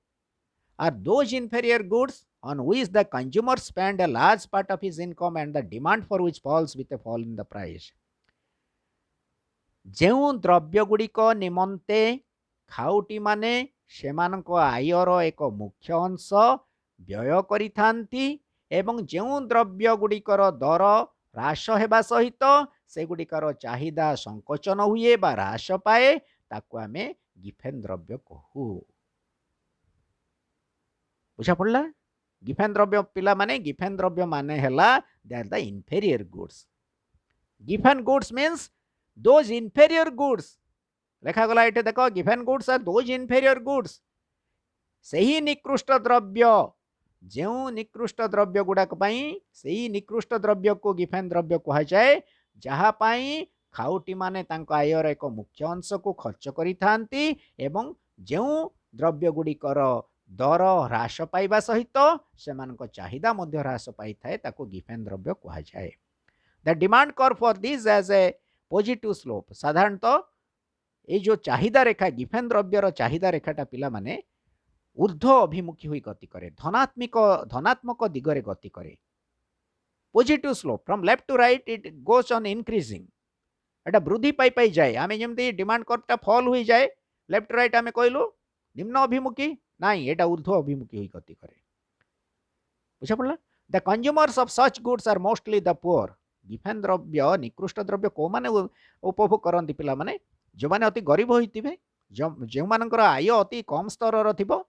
are those inferior goods on which the consumer spend a large part of his income and the demand for which falls with a fall in the price. जो द्रव्य गुड़िक निमंते खाउटी माने सेमानक आयर एक मुख्य अंश व्यय करिथांती एवं जो द्रव्य गुड़िकर दर ह्रास हेबा सहित सेगुड़िकर चाहिदा संकोचन हुए बा ह्रास पाए ताकू आमे गिफेन द्रव्य कहू बुझा पड़ला गिफेन द्रव्य पिला माने गिफेन द्रव्य माने हेला they are the inferior goods Giffen goods means those inferior goods लेखा गला एटे देखो Giffen goods are those inferior goods सही निकृष्ट द्रव्य जो निकृष्ट द्रव्य गुड़ाक सही निकृष्ट द्रव्य को गिफेन द्रव्य कहा जाए जहाँ खाउटी माने तांको आयर एक मुख्य अंश को खर्च करिथांती एवं जो द्रव्य गुड़िकर दर ह्रास पाइबा सहित सेमानक चाहिदा मध्य ह्रास पाई थाए ताको गिफेन द्रव्य कहा जाए the demand curve for this as a positive slope साधारणतः ये जो चाहिदा रेखा गिफेन द्रव्यर चाहिदा रेखाटा पिला माने ऊर्ध्व अभिमुखी हुई गति करे धनात्मक दिगरे गति करे positive slope from left to right it goes on increasing एटा वृद्धि पाई पाई जाए आम जमी डिमांड कर्वटा फॉल हुई जाए लेफ्ट राइट आम कहलु निम्न अभिमुखी नाई एटा ऊर्ध्व अभिमुखी हुई गति करे बुझा पड़ा the consumers of such goods are mostly the poor Giffen द्रव्य निकृष्ट द्रव्य को माने उपभोग करती पिला माने जो माने अति गरीब होइतिबे जो मानकर आय अति कम स्तर थिबो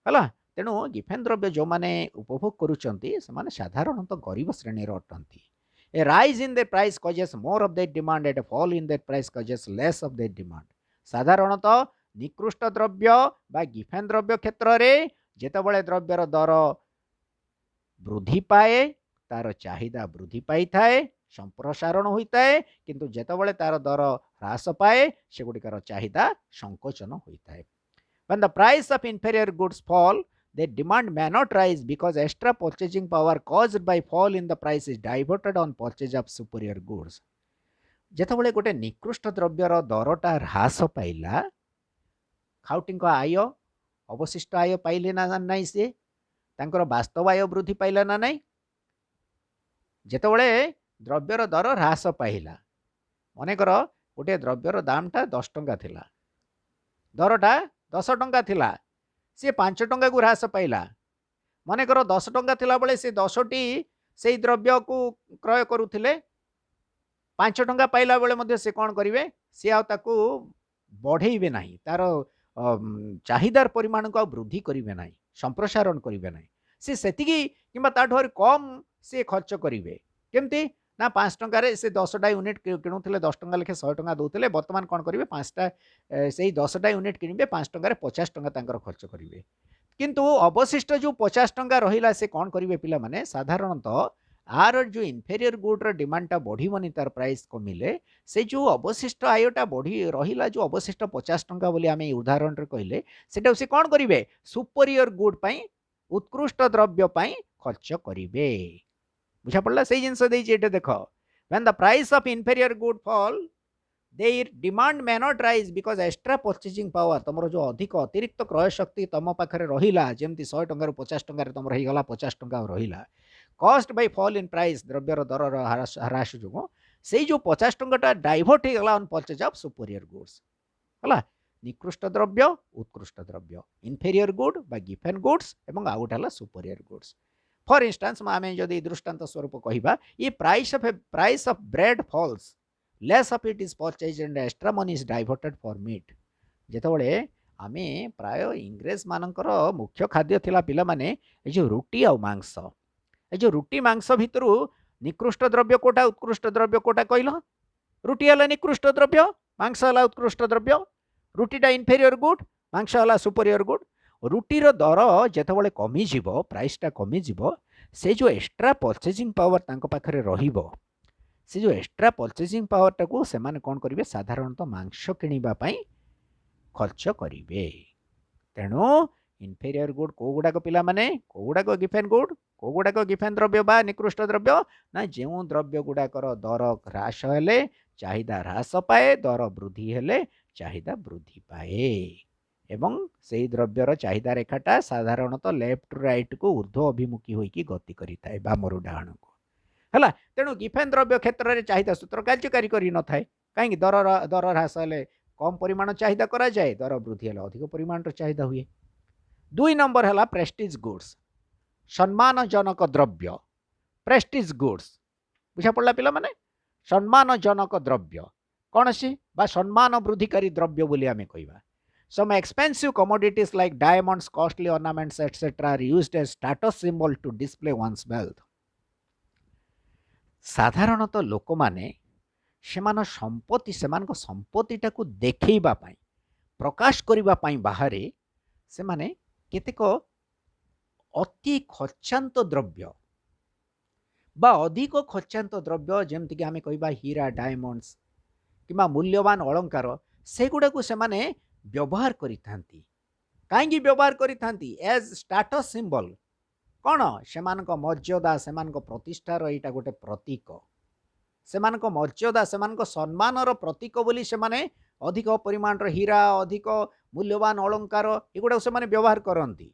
हला तेणु गिफेन द्रव्य जो माने उपभोग करुचंती से माने साधारणतः गरीब श्रेणी अटंती A rise in their price causes more of their demand and a fall in their price causes less of their demand. साधारणतः निकृष्ट द्रव्य बा गिफेन द्रव्य क्षेत्र में जेतेबेले द्रव्यर दर वृद्धि पाए तार चाहिदा वृद्धि पाई थाए संप्रसारण होता है किंतु जेतेबेले तार दर ह्रास पाए सेगुड़िकार चाहिदा संकोचन होता है. When the price of inferior goods fall, their demand may not rise because extra purchasing power caused by fall in the price is diverted on purchase of superior goods. जेतेबेले गोटे निकृष्ट द्रव्यर दरटा ह्रास पाइला खाउटी आय अवशिष्ट आय पाइले ना नाई से तांकर वास्तव आय वृद्धि पाइला ना नाई जेतेबेले द्रव्यर दर ह्रास पाइला मनेकर गोटे द्रव्यर दामटा 10 टंका थिला दरटा 10 टंका थिला सी 5 टंका को ह्रास पाइला मनेकर 10 टंका थिला बेले से 10टी से द्रव्य को क्रय करुथिले 5 टंका पाइला बेले मध्य से कौन करेंगे सी आउ बढ़ेबे ना तार चाहिदार परिमाण को वृद्धि करेंगे ना संप्रसारण करेंगे ना सी से कि कम सी खर्च करेंगे केमती ना 5 टंकार से 10टा यूनिट किणुले 10 टंका लेखे 100 टंका दौले बर्तमान कौन करेंगे 5टा से 10टा यूनिट किणवे 5 टंकार 50 टंका खर्च करेंगे किंतु अवशिष्ट जो 50 टंका रहा से कौन करेंगे पिला माने साधारणतः आर जो इनफेरियर गुड्र डिमांडटा बढ़ोनी तार प्राइस कमिले से जो अवशिष्ट आयटा बढ़ी रहा जो अवशिष्ट 50 टंका बोली आम उदाहरण कहले से से कौन करेंगे सुपरियर गुड पाई उत्कृष्ट द्रव्य पाई खर्च करेंगे बुझा पड़ा से जिनस देख when the price of inferior good fall their demand may not rise because extra purchasing power तुम जो अधिक अतिरिक्त क्रय शक्ति तुम पाखे रहा जमी 100 टंकार 50 टंकार तुम रहीगला 50 टंका रहा cost by fall in price द्रव्यर दर ह्रास जो से जो 50 टंका डाइवर्ट होगा on purchase of superior goods है निकृष्ट द्रव्य उत्कृष्ट द्रव्य इनफेरियर गुड बा गिफेन गुड्स एवं आउ गोटे सुपीरियर गुड्स फॉर इंस्टेंस आम जदि दृष्टांत स्वरूप कहवा ये price of bread falls less of it is purchase and extra money is diverted for meat जितेबाला आम प्राय इंग्रेज मानकर मुख्य खाद्य थिला पिला माने ए जो रुटी आ मांस ए जो रुटी मांस भितर निकृष्ट द्रव्य कोटा उत्कृष्ट द्रव्य कोटा कहल रुटी है निकृष्ट द्रव्य मांस है उत्कृष्ट द्रव्य रुटीटा इनफेरियर गुड मांस है सुपरियर गुड रुटीर दर जितेबाला कमिज प्राइसटा कमिज से जो एक्स्ट्रा परचेजिंग पावर तांको पाखरे रहिबो से जो एक्स्ट्रा परचेजिंग पावर टाको से माने कौन करेंगे साधारणतः मांस किणवाई खर्च करेंगे तेणु इनफेरियर गुड कौ गुड़ाक पिला माने कौ गुड़ाक गिफेन गुड कौ गुड़ाक गिफेन द्रव्य बा निकृष्ट द्रव्य ना जो द्रव्य गुड़ाकर दर ह्रास हेले चाहिदा ह्रास पाए दर वृद्धि हेले चाहिदा वृद्धि पाए एवं से द्रव्यर चाहिदा रेखाटा साधारणतः लेफ्ट राइट को ऊर्ध्व अभिमुखी होइकी गति करिथाय बामरु डाहण को है तेणु गिफेन द्रव्य क्षेत्र में चाहिदा सूत्र कार्यकारी कर न थाए कहीं दर दर ह्रास हेले कम परिमाण चाहिदा करा जाए दर वृद्धि हेले अधिक परिमाण चाहिदा हुए 2 नंबर है प्रेस्टीज गुड्स सम्मानजनक द्रव्य प्रेस्टीज गुड्स बुझा पड़ा पिला माने सम्मानजनक द्रव्य कौन सी बा सम्मान वृद्धिकारी द्रव्य बोली आमे कहवा some expensive commodities like diamonds costly ornaments etcetera are used as status symbol to display one's wealth साधारणतः लोक माने संपत्ति संपत्तिटा को देखा प्रकाश करने बाहर से माने केतेक अति खर्चांत द्रव्य बा अधिक खर्चांत द्रव्य जमती आम कह हीरा डायमंड्स कि मूल्यवान अलंकार से गुड़ा को से माने व्यवहार करिथांती कहीं व्यवहार करिथांती एज स्टेटस सिंबल कौन से मर्यादा से प्रतिष्ठार यहाँ गोटे प्रतीक से मर्यादा से सम्मान प्रतीक बोली से माने अधिक परिमाण हीरा अधिक मूल्यवान अलंकार एगुड़ा से व्यवहार करती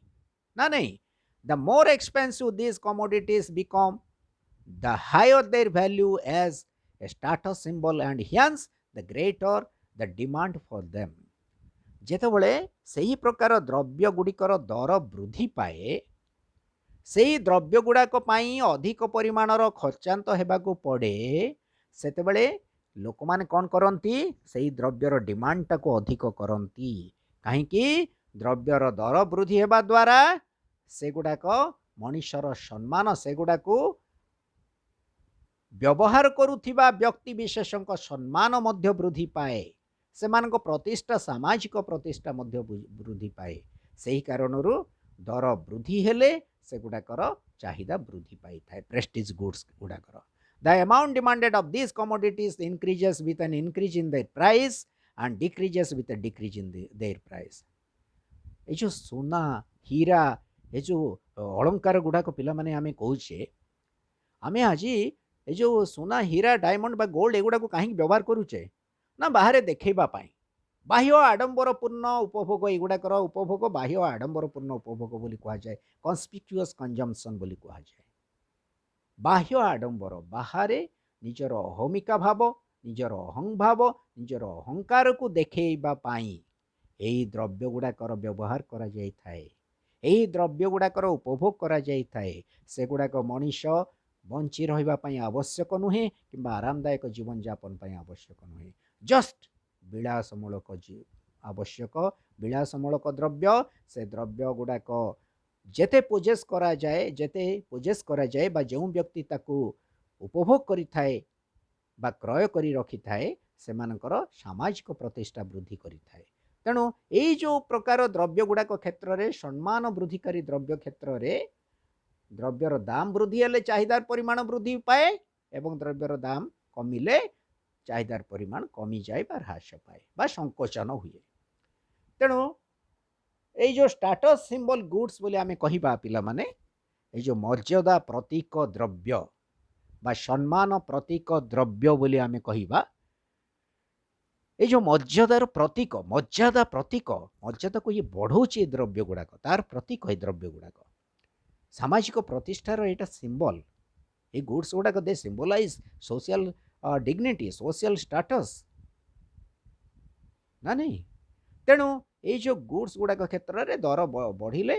ना नहीं the more expensive this commodities become the higher their value as a status symbol and hence the greater the demand for them जेतेबेले सही प्रकार द्रव्य गुड़िकर दर वृद्धि पाए से द्रव्य गुड़ाक अधिक परिमाणर खर्चांत होगाकू पड़े सेतेबेले लोक माने कौन करती से द्रव्यर डिमांडटा को अधिक करती कहीं द्रव्यर दर वृद्धि होगा द्वारा से गुड़ाक मनुष्यर सम्मान से गुड़ाक व्यवहार करुथिबा व्यक्ति विशेषक सम्मान मध्य वृद्धि पाए से प्रतिष्ठा सामाजिक प्रतिष्ठा मध्य वृद्धि पाए से ही कारणरू दर वृद्धि हेले से गुड़ाकर चाहिदा वृद्धि पाई थाए प्रेस्टीज गुड्स गुड़ाकर the amount demanded of this commodities increases with an increase in their price and decreases with a decrease in their price ये जो सोना हीरा ये जो अलंकार गुड़ाक पिला माने आमे कहूचे आमे आज ये जो सोना हीरा डायमंड बा गोल्ड एगुड़ा को कहीं व्यवहार करूचे ना बाहर देखा बाह्य आडंबरपूर्ण उपभोग एगुड़ाकर उपभोग बाह्य आडंबरपूर्ण उपभोग बोली कहा जाए कन्स्पिक्युअस कंजम्पशन बोली कहा जाए बाह्य आडंबर बाहर निजर अहमिका भाव निजर अहं भाव निजर अहंकार को देखा यही द्रव्य गुड़ाकर व्यवहार करा जाय थाए यही द्रव्य गुड़ाकर उपभोग करा जाय थाए से गुड़ाक मनीष बंची रही आवश्यक नुहे कि आरामदायक जीवन यापन आवश्यक नुहे जस्ट विलासमूलक आवश्यक विलासमूलक द्रव्य से द्रव्य गुड़ाक ଯେତେ ପୋଜେସ୍ କରାଯାଏ ବା ଯେଉଁ ବ୍ୟକ୍ତି ତାକୁ ଉପଭୋଗ କରିଥାଏ ବା କ୍ରୟ କରି ରଖିଥାଏ ସେମାନଙ୍କର ସାମାଜିକ ପ୍ରତିଷ୍ଠା ବୃଦ୍ଧି କରିଥାଏ। ତେଣୁ ଏଇ ଯେଉଁ ପ୍ରକାର ଦ୍ରବ୍ୟ ଗୁଡ଼ାକ କ୍ଷେତ୍ରରେ ସମ୍ମାନ ବୃଦ୍ଧିକାରୀ ଦ୍ରବ୍ୟ କ୍ଷେତ୍ରରେ ଦ୍ରବ୍ୟର ଦାମ ବୃଦ୍ଧି ହେଲେ ଚାହିଦାର ପରିମାଣ ବୃଦ୍ଧି ପାଏ ଏବଂ ଦ୍ରବ୍ୟର ଦାମ କମିଲେ ଚାହିଦାର ପରିମାଣ କମିଯାଏ ବା ହ୍ରାସ ପାଏ ବା ସଂକୋଚନ ହୁଏ। ତେଣୁ ଏଇ ଯେଉଁ ଷ୍ଟାଟସ୍ ସିମ୍ବଲ ଗୁଡ୍ସ ବୋଲି ଆମେ କହିବା ପିଲାମାନେ, ଏଇ ଯେଉଁ ମର୍ଯ୍ୟାଦା ପ୍ରତୀକ ଦ୍ରବ୍ୟ ବା ସମ୍ମାନ ପ୍ରତୀକ ଦ୍ରବ୍ୟ ବୋଲି ଆମେ କହିବା, ଏଇ ଯେଉଁ ମର୍ଯ୍ୟାଦାର ପ୍ରତୀକ, ମର୍ଯ୍ୟାଦାକୁ ଇଏ ବଢ଼ଉଛି ଏ ଦ୍ରବ୍ୟ ଗୁଡ଼ାକ, ତାର ପ୍ରତୀକ ଏ ଦ୍ରବ୍ୟ ଗୁଡ଼ାକ ସାମାଜିକ ପ୍ରତିଷ୍ଠାର ଏଇଟା ସିମ୍ବଲ। এই গুডস গুড়াক they symbolize social dignity, social status না নেই। তেণু এই যে গুডস গুড়াক ক্ষেত্রে দর বড়িলে,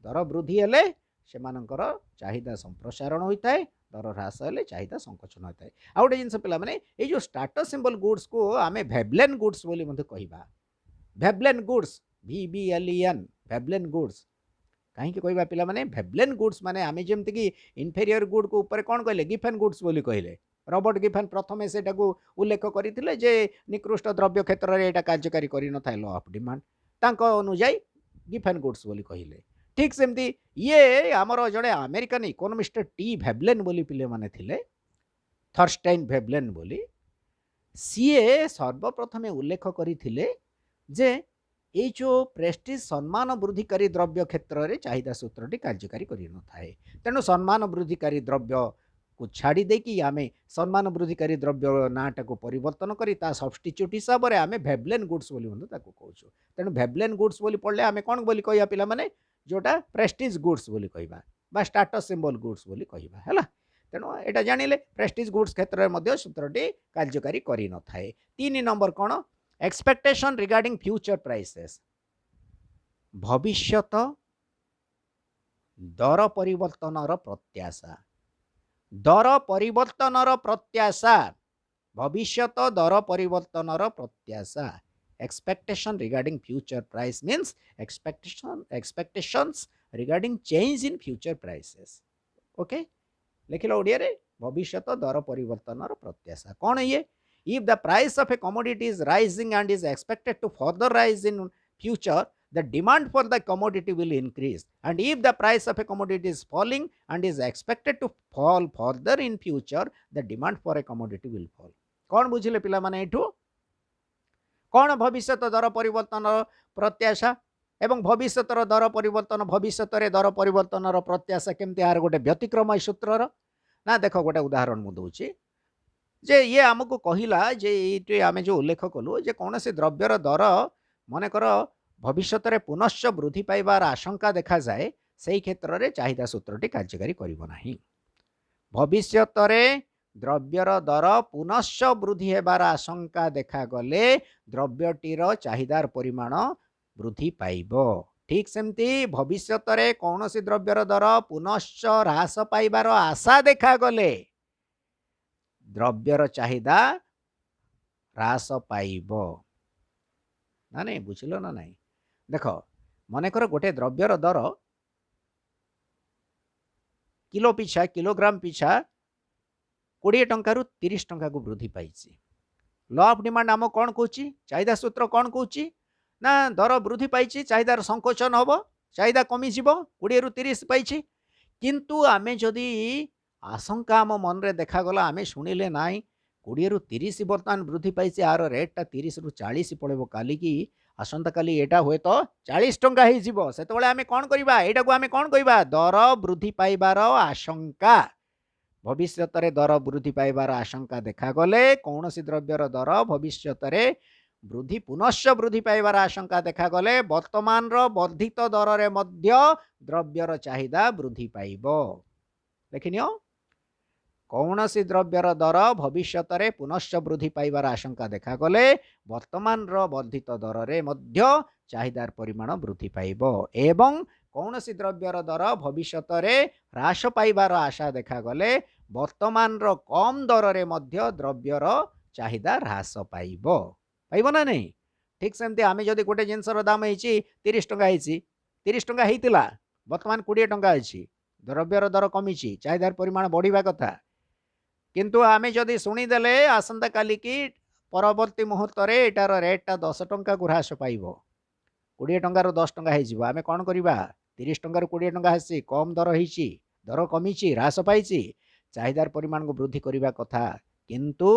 দর বৃদ্ধি হলে সেমানଙ୍କର চাহিদা সম্প্রসারণ হইଥାଏ, দর হ্রাস হলে চাহিদা সংকোচন হইଥାଏ। ଆଉ ଗୋଟେ ଜିନିଷ ପିଲାମାନେ, ଏଇ ଯେଉଁ ଷ୍ଟାଟସ୍ ସିମ୍ବଲ ଗୁଡ୍ସକୁ ଆମେ ଭେବଲେନ୍ ଗୁଡ୍ସ ବୋଲି ମଧ୍ୟ କହିବା। ଭେବଲେନ୍ ଗୁଡ୍ସ, VBLEN, ଭେବଲେନ୍ ଗୁଡ୍ସ କାହିଁକି କହିବା ପିଲାମାନେ? ଭେବଲେନ୍ ଗୁଡ୍ସ ମାନେ ଆମେ ଯେମିତିକି ଇନଫେରିୟର ଗୁଡ୍ ଉପରେ କ'ଣ କହିଲେ? ଗିଫେନ୍ ଗୁଡ୍ସ ବୋଲି କହିଲେ। ରବର୍ଟ ଗିଫେନ୍ ପ୍ରଥମେ ସେଟାକୁ ଉଲ୍ଲେଖ କରିଥିଲେ ଯେ ନିକୃଷ୍ଟ ଦ୍ରବ୍ୟ କ୍ଷେତ୍ରରେ ଏଇଟା କାର୍ଯ୍ୟକାରୀ କରିନଥାଏ ଲ ଅଫ୍ ଡିମାଣ୍ଡ, ତାଙ୍କ ଅନୁଯାୟୀ ଗିଫେନ୍ ଗୁଡ୍ସ ବୋଲି କହିଲେ। ଠିକ୍ ସେମିତି ଇଏ ଆମର ଜଣେ ଆମେରିକାନ୍ ଇକୋନୋମିଷ୍ଟ ଟି ଭେବଲେନ୍ ବୋଲି ପିଲାମାନେ ଥିଲେ, ଥର୍ଷ୍ଟାଇନ୍ ଭେବଲେନ୍ ବୋଲି। ସିଏ ସର୍ବପ୍ରଥମେ ଉଲ୍ଲେଖ କରିଥିଲେ ଯେ এই যে প্রেস্টিজ সম্মান বৃদ্ধিকারী দ্রব্য ক্ষেত্রে চাহিদা সূত্রটি কার্যকারী করে নথায়। তেণু সম্মান বৃদ্ধিকারী দ্রব্যକୁ ଛାଡ଼ି ଦେଇକି ଆମେ ସମ୍ମାନ ବୃଦ୍ଧିକାରୀ ଦ୍ରବ୍ୟ ନାଁଟାକୁ ପରିବର୍ତ୍ତନ କରି ତା ସବଷ୍ଟିଚ୍ୟୁଟ୍ ହିସାବରେ ଆମେ ଭେବଲେନ୍ ଗୁଡ୍ସ ବୋଲି ମଧ୍ୟ ତାକୁ କହୁଛୁ। ତେଣୁ ଭେବଲେନ୍ ଗୁଡ୍ସ ବୋଲି ପଢ଼ିଲେ ଆମେ କ'ଣ ବୋଲି କହିବା ପିଲାମାନେ? ଯେଉଁଟା ପ୍ରେଷ୍ଟିଜ୍ ଗୁଡ୍ସ ବୋଲି କହିବା ବା ଷ୍ଟାଟସ୍ ସିମ୍ବଲ ଗୁଡ୍ସ ବୋଲି କହିବା ହେଲା। ତେଣୁ ଏଇଟା ଜାଣିଲେ ପ୍ରେଷ୍ଟିଜ୍ ଗୁଡ୍ସ କ୍ଷେତ୍ରରେ ମଧ୍ୟ ସୂତ୍ରଟି କାର୍ଯ୍ୟକାରୀ କରିନଥାଏ। 3 ନମ୍ବର କ'ଣ? Expectation regarding future prices, ଭବିଷ୍ୟତ ଦର ପରିବର୍ତ୍ତନର ପ୍ରତ୍ୟାଶା, ଦର ପରିବର୍ତ୍ତନର ପ୍ରତ୍ୟାଶା, ଭବିଷ୍ୟତ ଦର ପରିବର୍ତ୍ତନର ପ୍ରତ୍ୟାଶା। Expectation regarding future price means expectations regarding change in future prices. Okay, ଲେଖିଲ ଓଡ଼ିଆରେ, ଭବିଷ୍ୟତ ଦର ପରିବର୍ତ୍ତନର ପ୍ରତ୍ୟାଶା କ'ଣ ଇଏ? If the price of a commodity is rising and is expected to further rise in future, the demand for the commodity will increase. And if the price of a commodity is falling and is expected to fall further in future, the demand for a commodity will fall. କ'ଣ ବୁଝିଲେ ପିଲାମାନେ ଏଠୁ? କ'ଣ ଭବିଷ୍ୟତ ଦର ପରିବର୍ତ୍ତନର ପ୍ରତ୍ୟାଶା ଏବଂ ଭବିଷ୍ୟତର ଦର ପରିବର୍ତ୍ତନ, ଭବିଷ୍ୟତରେ ଦର ପରିବର୍ତ୍ତନର ପ୍ରତ୍ୟାଶା କେମିତି? ଏହାର ଗୋଟେ ବ୍ୟତିକ୍ରମ ଏ ସୂତ୍ରର। ନା ଦେଖ, ଗୋଟେ ଉଦାହରଣ ମୁଁ ଦେଉଛି ଯେ ଇଏ ଆମକୁ କହିଲା ଯେ ଏଇଠି ଆମେ ଯେଉଁ ଉଲ୍ଲେଖ କଲୁ ଯେ କୌଣସି ଦ୍ରବ୍ୟର ଦର ମନେକର ଭବିଷ୍ୟତରେ ପୁନଶ୍ଚ ବୃଦ୍ଧି ପାଇବାର ଆଶଙ୍କା ଦେଖାଯାଏ, ସେହି କ୍ଷେତ୍ରରେ ଚାହିଦା ସୂତ୍ରଟି କାର୍ଯ୍ୟକାରୀ କରିବ ନାହିଁ। ଭବିଷ୍ୟତରେ ଦ୍ରବ୍ୟର ଦର ପୁନଶ୍ଚ ବୃଦ୍ଧି ହେବାର ଆଶଙ୍କା ଦେଖାଗଲେ ଦ୍ରବ୍ୟଟିର ଚାହିଦାର ପରିମାଣ ବୃଦ୍ଧି ପାଇବ। ଠିକ୍ ସେମିତି ଭବିଷ୍ୟତରେ କୌଣସି ଦ୍ରବ୍ୟର ଦର ପୁନଶ୍ଚ ହ୍ରାସ ପାଇବାର ଆଶା ଦେଖାଗଲେ ଦ୍ରବ୍ୟର ଚାହିଦା ହ୍ରାସ ପାଇବ। ନା ନାଇଁ, ବୁଝିଲ ନା ନାଇଁ? ଦେଖ, ମନେକର ଗୋଟେ ଦ୍ରବ୍ୟର ଦର କିଲୋ ପିଛା, କିଲୋଗ୍ରାମ ପିଛା 20 ଟଙ୍କାରୁ 30 ଟଙ୍କାକୁ ବୃଦ୍ଧି ପାଇଛି। ଲ ଅଫ୍ ଡିମାଣ୍ଡ ଆମକୁ କ'ଣ କହୁଛି? ଚାହିଦା ସୂତ୍ର କ'ଣ କହୁଛି? ନା ଦର ବୃଦ୍ଧି ପାଇଛି, ଚାହିଦାର ସଂକୋଚନ ହେବ, ଚାହିଦା କମିଯିବ, 20ରୁ 30 ପାଇଛି। କିନ୍ତୁ ଆମେ ଯଦି ଆଶଙ୍କା ଆମ ମନରେ ଦେଖାଗଲା, ଆମେ ଶୁଣିଲେ ନାହିଁ 20ରୁ 30 ବର୍ତ୍ତମାନ ବୃଦ୍ଧି ପାଇଛି, ଆର ରେଟ୍ଟା 30ରୁ 40 ପଳେଇବ, କାଲିକି ଆସନ୍ତାକାଲି ଏଇଟା ହୁଏତ 40 ଟଙ୍କା ହେଇଯିବ, ସେତେବେଳେ ଆମେ କ'ଣ କରିବା? ଏଇଟାକୁ ଆମେ କ'ଣ କହିବା? ଦର ବୃଦ୍ଧି ପାଇବାର ଆଶଙ୍କା। ଭବିଷ୍ୟତରେ ଦର ବୃଦ୍ଧି ପାଇବାର ଆଶଙ୍କା ଦେଖାଗଲେ କୌଣସି ଦ୍ରବ୍ୟର ଦର ଭବିଷ୍ୟତରେ ପୁନଶ୍ଚ ବୃଦ୍ଧି ପାଇବାର ଆଶଙ୍କା ଦେଖାଗଲେ ବର୍ତ୍ତମାନର ବର୍ଦ୍ଧିତ ଦରରେ ମଧ୍ୟ ଦ୍ରବ୍ୟର ଚାହିଦା ବୃଦ୍ଧି ପାଇବ। ଦେଖିନିଅ, କୌଣସି ଦ୍ରବ୍ୟର ଦର ଭବିଷ୍ୟତରେ ପୁନଶ୍ଚ ବୃଦ୍ଧି ପାଇବାର ଆଶଙ୍କା ଦେଖାଗଲେ ବର୍ତ୍ତମାନର ବର୍ଦ୍ଧିତ ଦରରେ ମଧ୍ୟ ଚାହିଦାର ପରିମାଣ ବୃଦ୍ଧି ପାଇବ ଏବଂ କୌଣସି ଦ୍ରବ୍ୟର ଦର ଭବିଷ୍ୟତରେ ହ୍ରାସ ପାଇବାର ଆଶା ଦେଖାଗଲେ ବର୍ତ୍ତମାନର କମ୍ ଦରରେ ମଧ୍ୟ ଦ୍ରବ୍ୟର ଚାହିଦା ହ୍ରାସ ପାଇବ ନା ନାହିଁ? ଠିକ୍ ସେମିତି ଆମେ ଯଦି ଗୋଟେ ଜିନିଷର ଦାମ ହେଇଛି 30 ଟଙ୍କା ହେଇଛି, 30 ଟଙ୍କା ହେଇଥିଲା, बर्तमान 20 टंका अछि द्रव्यर दर कमी चाहिदार परिमाण बढ़िया कथा किंतु आमे जदि शुणीदे आसंता काली की परवर्ती मुहूर्त एटार रेटा 10 टंका को ह्रास पाइब 20 टंकार 10 टंका हो आम कौन करवा 30 टंकार 20 टंका आसी कम दर हो दर कमी ह्रास पाई चाहिदार परिमाण को वृद्धि करने कथा किंतु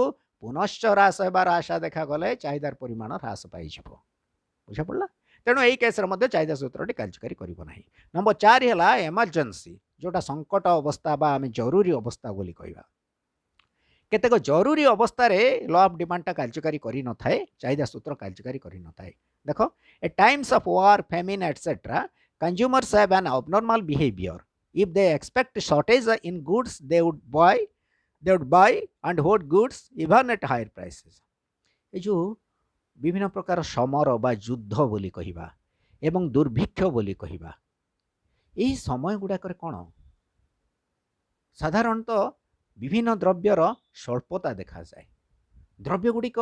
पुनश्च ह्रास होबार आशा देखा गले चाहिदार परिमाण ह्रास पाई बुझा पड़ा तेणु यही केस चाहिदा सूत्र कार्यकारी करना नंबर 4 है एमरजेंसी जोटा संकट अवस्था बा आम जरूरी अवस्था बोली कहवा केतेक जरूरी अवस्था लॉ ऑफ डिमांडटा कार्यकारी करि न थाए चाहिदा सूत्र कार्यकारी करि न थाए देख ए times of war famine etcetera consumers have an abnormal behavior if they expect shortage in goods they would buy and hoard goods even at higher prices ए जो विभिन्न प्रकार समर बा युद्ध बोली कहिबा एवं दुर्भिक्ष बोली कहिबा एही समय गुडाकर कोन साधारणतः विभिन्न द्रव्यर स्वल्पता देखा जाए द्रव्य गुड़िक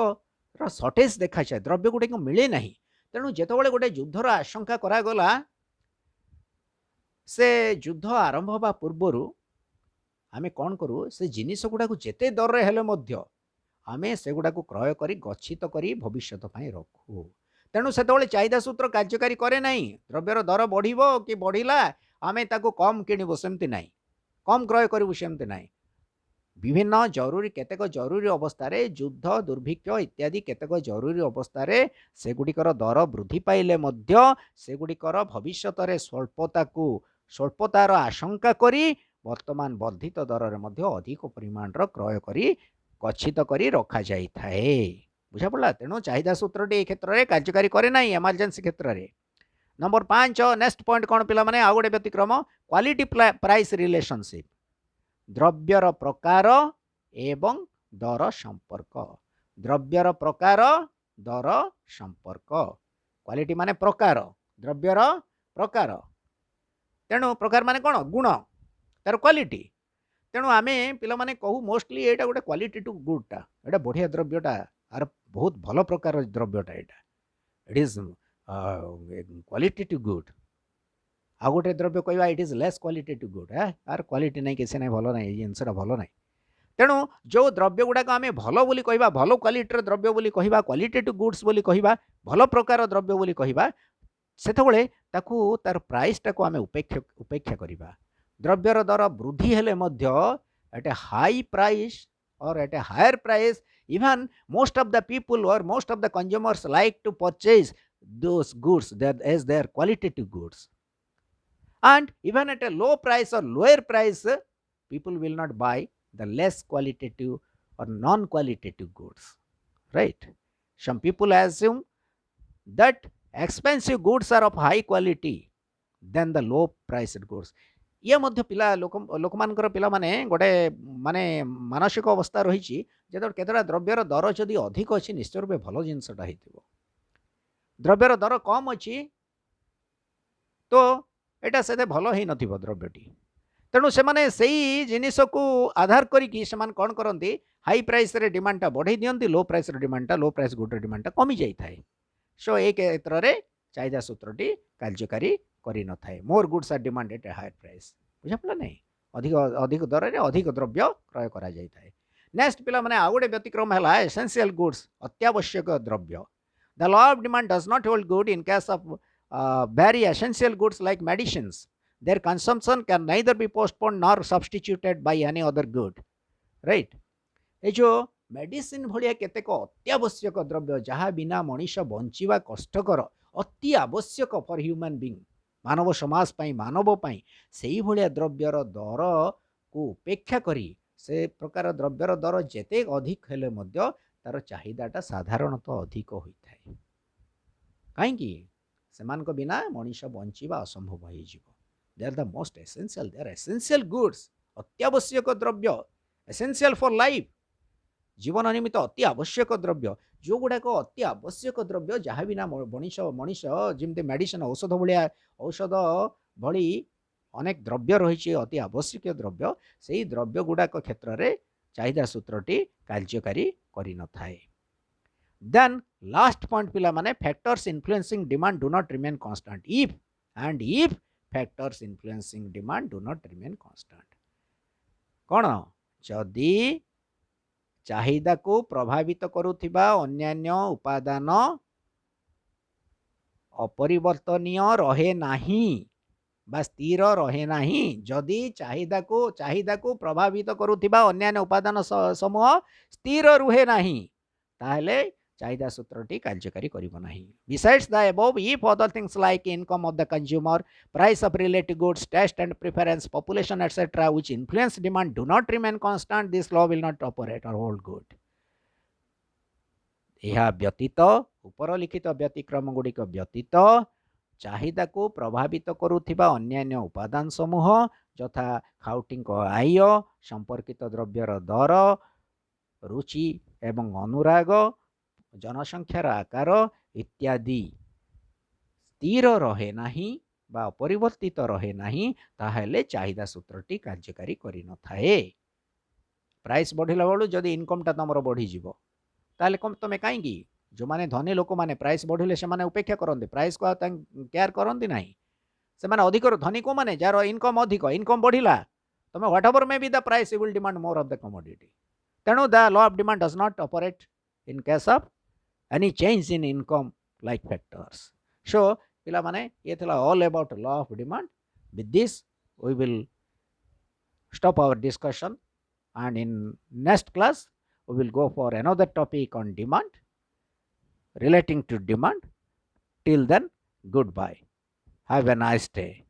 सर्टेज देखा जाए द्रव्य गुड़िक मिले ना तेणु जितेबाला गोटे युद्धर आशंका करागला से युद्ध आरंभ होगा पूर्वर आमे कौन करूँ से जिनिस गुड़ा जिते दर हेले मध्य आमे से गुड़ा क्रय करी गच्छित करी भविष्य रखू तेणु से चाहिदा सूत्र कार्यकारी करे ना द्रव्यर दर बढ़िबो कि बढ़िला आमे ताको कम किणबो सेमती ना कम क्रय करूँ सेमती ना विभिन्न जरूरी केतेक जरूरी अवस्था युद्ध दुर्भिक्ष इत्यादि केतेक जरूरी अवस्था सेगुड़िकर दर वृद्धि पाइले मध्य सेगुड़िकर भविष्यत स्वल्पतार आशंका करी वर्तमान वर्धित दर में अधिक परिमाण क्रय करी गच्छित करी रखा जाई थाए बुझा पड़ा तेणु चाहिदा सूत्रटी क्षेत्र में कार्यकारी करे ना एमरजेंसी क्षेत्र में नंबर 5 नेक्स्ट पॉइंट कौन पिला माने आ गोटे व्यतिक्रम क्वालिटी प्राइस रिलेशनशिप द्रव्यर प्रकार एवं दर संपर्क द्रव्यर प्रकार दर संपर्क क्वालिटी माने प्रकार द्रव्यर प्रकार तेणु प्रकार माने कौन गुण तार क्वालिटी तेणु आमे पिला माने कहू मोस्टली एटा गोटे क्वालिटी टू गुडटा एटा बढ़िया द्रव्यटा आर बहुत भल प्रकार द्रव्यटा एटा it is quality to good आ गोटे द्रव्य कहवा it is less quality to good है आर क्वालिटी नहीं किसी ना भल ना जिनसा भल ना तेणु जो द्रव्य गुड़ाक आम भल बोली कहवा भल क्वालिटीर द्रव्य बोली कहवा क्वालिटी टू गुड्स बोली कहवा भल प्रकार द्रव्य बोली कहवा सेतबेले ताकू तार प्राइसटा को आम उपेक्षा करवा द्रव्यर दर वृद्धि हेले मध्य at a high price or at a higher price even most of the people or most of the consumers like to purchase those goods as their qualitative goods and even at a low price or lower price people will not buy the less qualitative or non qualitative goods right some people assume that expensive goods are of high quality than the low priced goods ये मध्य पिला लोक मानकर पिला माने गोटे माने मानसिक अवस्था रही केतटा द्रव्यर दर जदि अधिक अच्छी निश्चय रूपे भल जिनसटा होइतिबो द्रव्यर दर कम अच्छी तो एटा से भल ही नथिबो द्रव्यटी तेणु से माने सेही जिनिस को आधार करिकी से कौन करती हाई प्राइस रे डिमांडटा बढ़ाई दियंती लो प्राइस रे डिमांडटा लो प्राइस गुड डिमांडटा कमी जाई थाए सो ए क्षेत्र में चाहिदा सूत्रटी कार्यकारी करि न थाए more goods are demand at a higher price बुझा पड़ा नहीं अधिक अधिक दर में अधिक द्रव्य क्रय करा जाई थाए नेक्स्ट पिला माने आ गोटे व्यतिक्रम है एसेंशियल गुड्स अत्यावश्यक द्रव्य the law of demand does not hold good in case of very essential goods like medicines their consumption can neither be postponed nor substituted by any other good right ए जो medicine भलिया केतेक अत्यावश्यक द्रव्य जहाँ बिना मनीष बंचिवा कष्टकर अति आवश्यक फॉर ह्यूमन बीइंग मानव समाज पाई मानव पाई सेही भलिया द्रव्यर दर को उपेक्षा करी से प्रकार द्रव्यर दर जेते अधिक हेले मध्य तार चाहिदाटा साधारणतः अधिक होइथाय काहेकि सेमानक बिना मनीष बंचिबा असंभव हो they are the most essential they are essential goods अत्यावश्यक द्रव्य एसेंशियल फॉर लाइफ जीवन निमित्त अति आवश्यक द्रव्य जो गुड़ाक अति आवश्यक द्रव्य जहाँ बिना मनीष मनीष जमी मेडिसिन औषध भाया औषध भली अनेक द्रव्य रही अति आवश्यक द्रव्य से द्रव्य गुड़ाक क्षेत्र में चाहिदा सूत्रटी कार्यकारी करि न थाए then last point पिला माने factors influencing demand do not remain constant if factors influencing demand do not remain constant. कौन जदि चाहिदा को प्रभावित करुथिबा अन्यान्य उपादान अपरिवर्तनीय रहे नाही बा स्थिर रहे नाही जदि चाहिदा को प्रभावित करुथिबा अन्यान्य उपादान समूह स्थिर रुहे नाही ताहले चाहिदा सूत्रटी कार्यकारी करिबो नाही. Besides the above, if other things like income of the consumer, price of related goods, taste and preference, population etc. which influence demand do not remain constant, this law will not operate or hold good. यह व्यतीत उपरलिखित व्यतिक्रम गुड़िक व्यतीत चाहिदा को प्रभावित करुथिबा अन्यान्य उपादान समूह यथा खाउटी आय, संपर्कित द्रव्यर दर, रुचि एवं अनुराग, जनसंख्यार आकार इत्यादि स्थिर रहे नाही बा अपरिवर्तित रहे नाही ताहेले चाहिदा सूत्रटी कार्यकारी करि न थाए. प्राइस बढ़िला बेलू जदि इनकमटा तुमर बढ़ी जीवो ताहले कम तुम कहीं जो माने धनी लोक माने प्राइस बढ़िले से माने उपेक्षा करते प्राइस को केयर करती ना से माने अधिक धनी को माने जार इनकम अधिक इनकम बढ़िला तुम whatever may be the price will demand more of the commodity. तेणु the law of demand does not operate in case of any change in income like factors. So pila mane ye thila all about law of demand. With this we will stop our discussion and in next class we will go for another topic on demand relating to demand. Till then, goodbye. Have a nice day.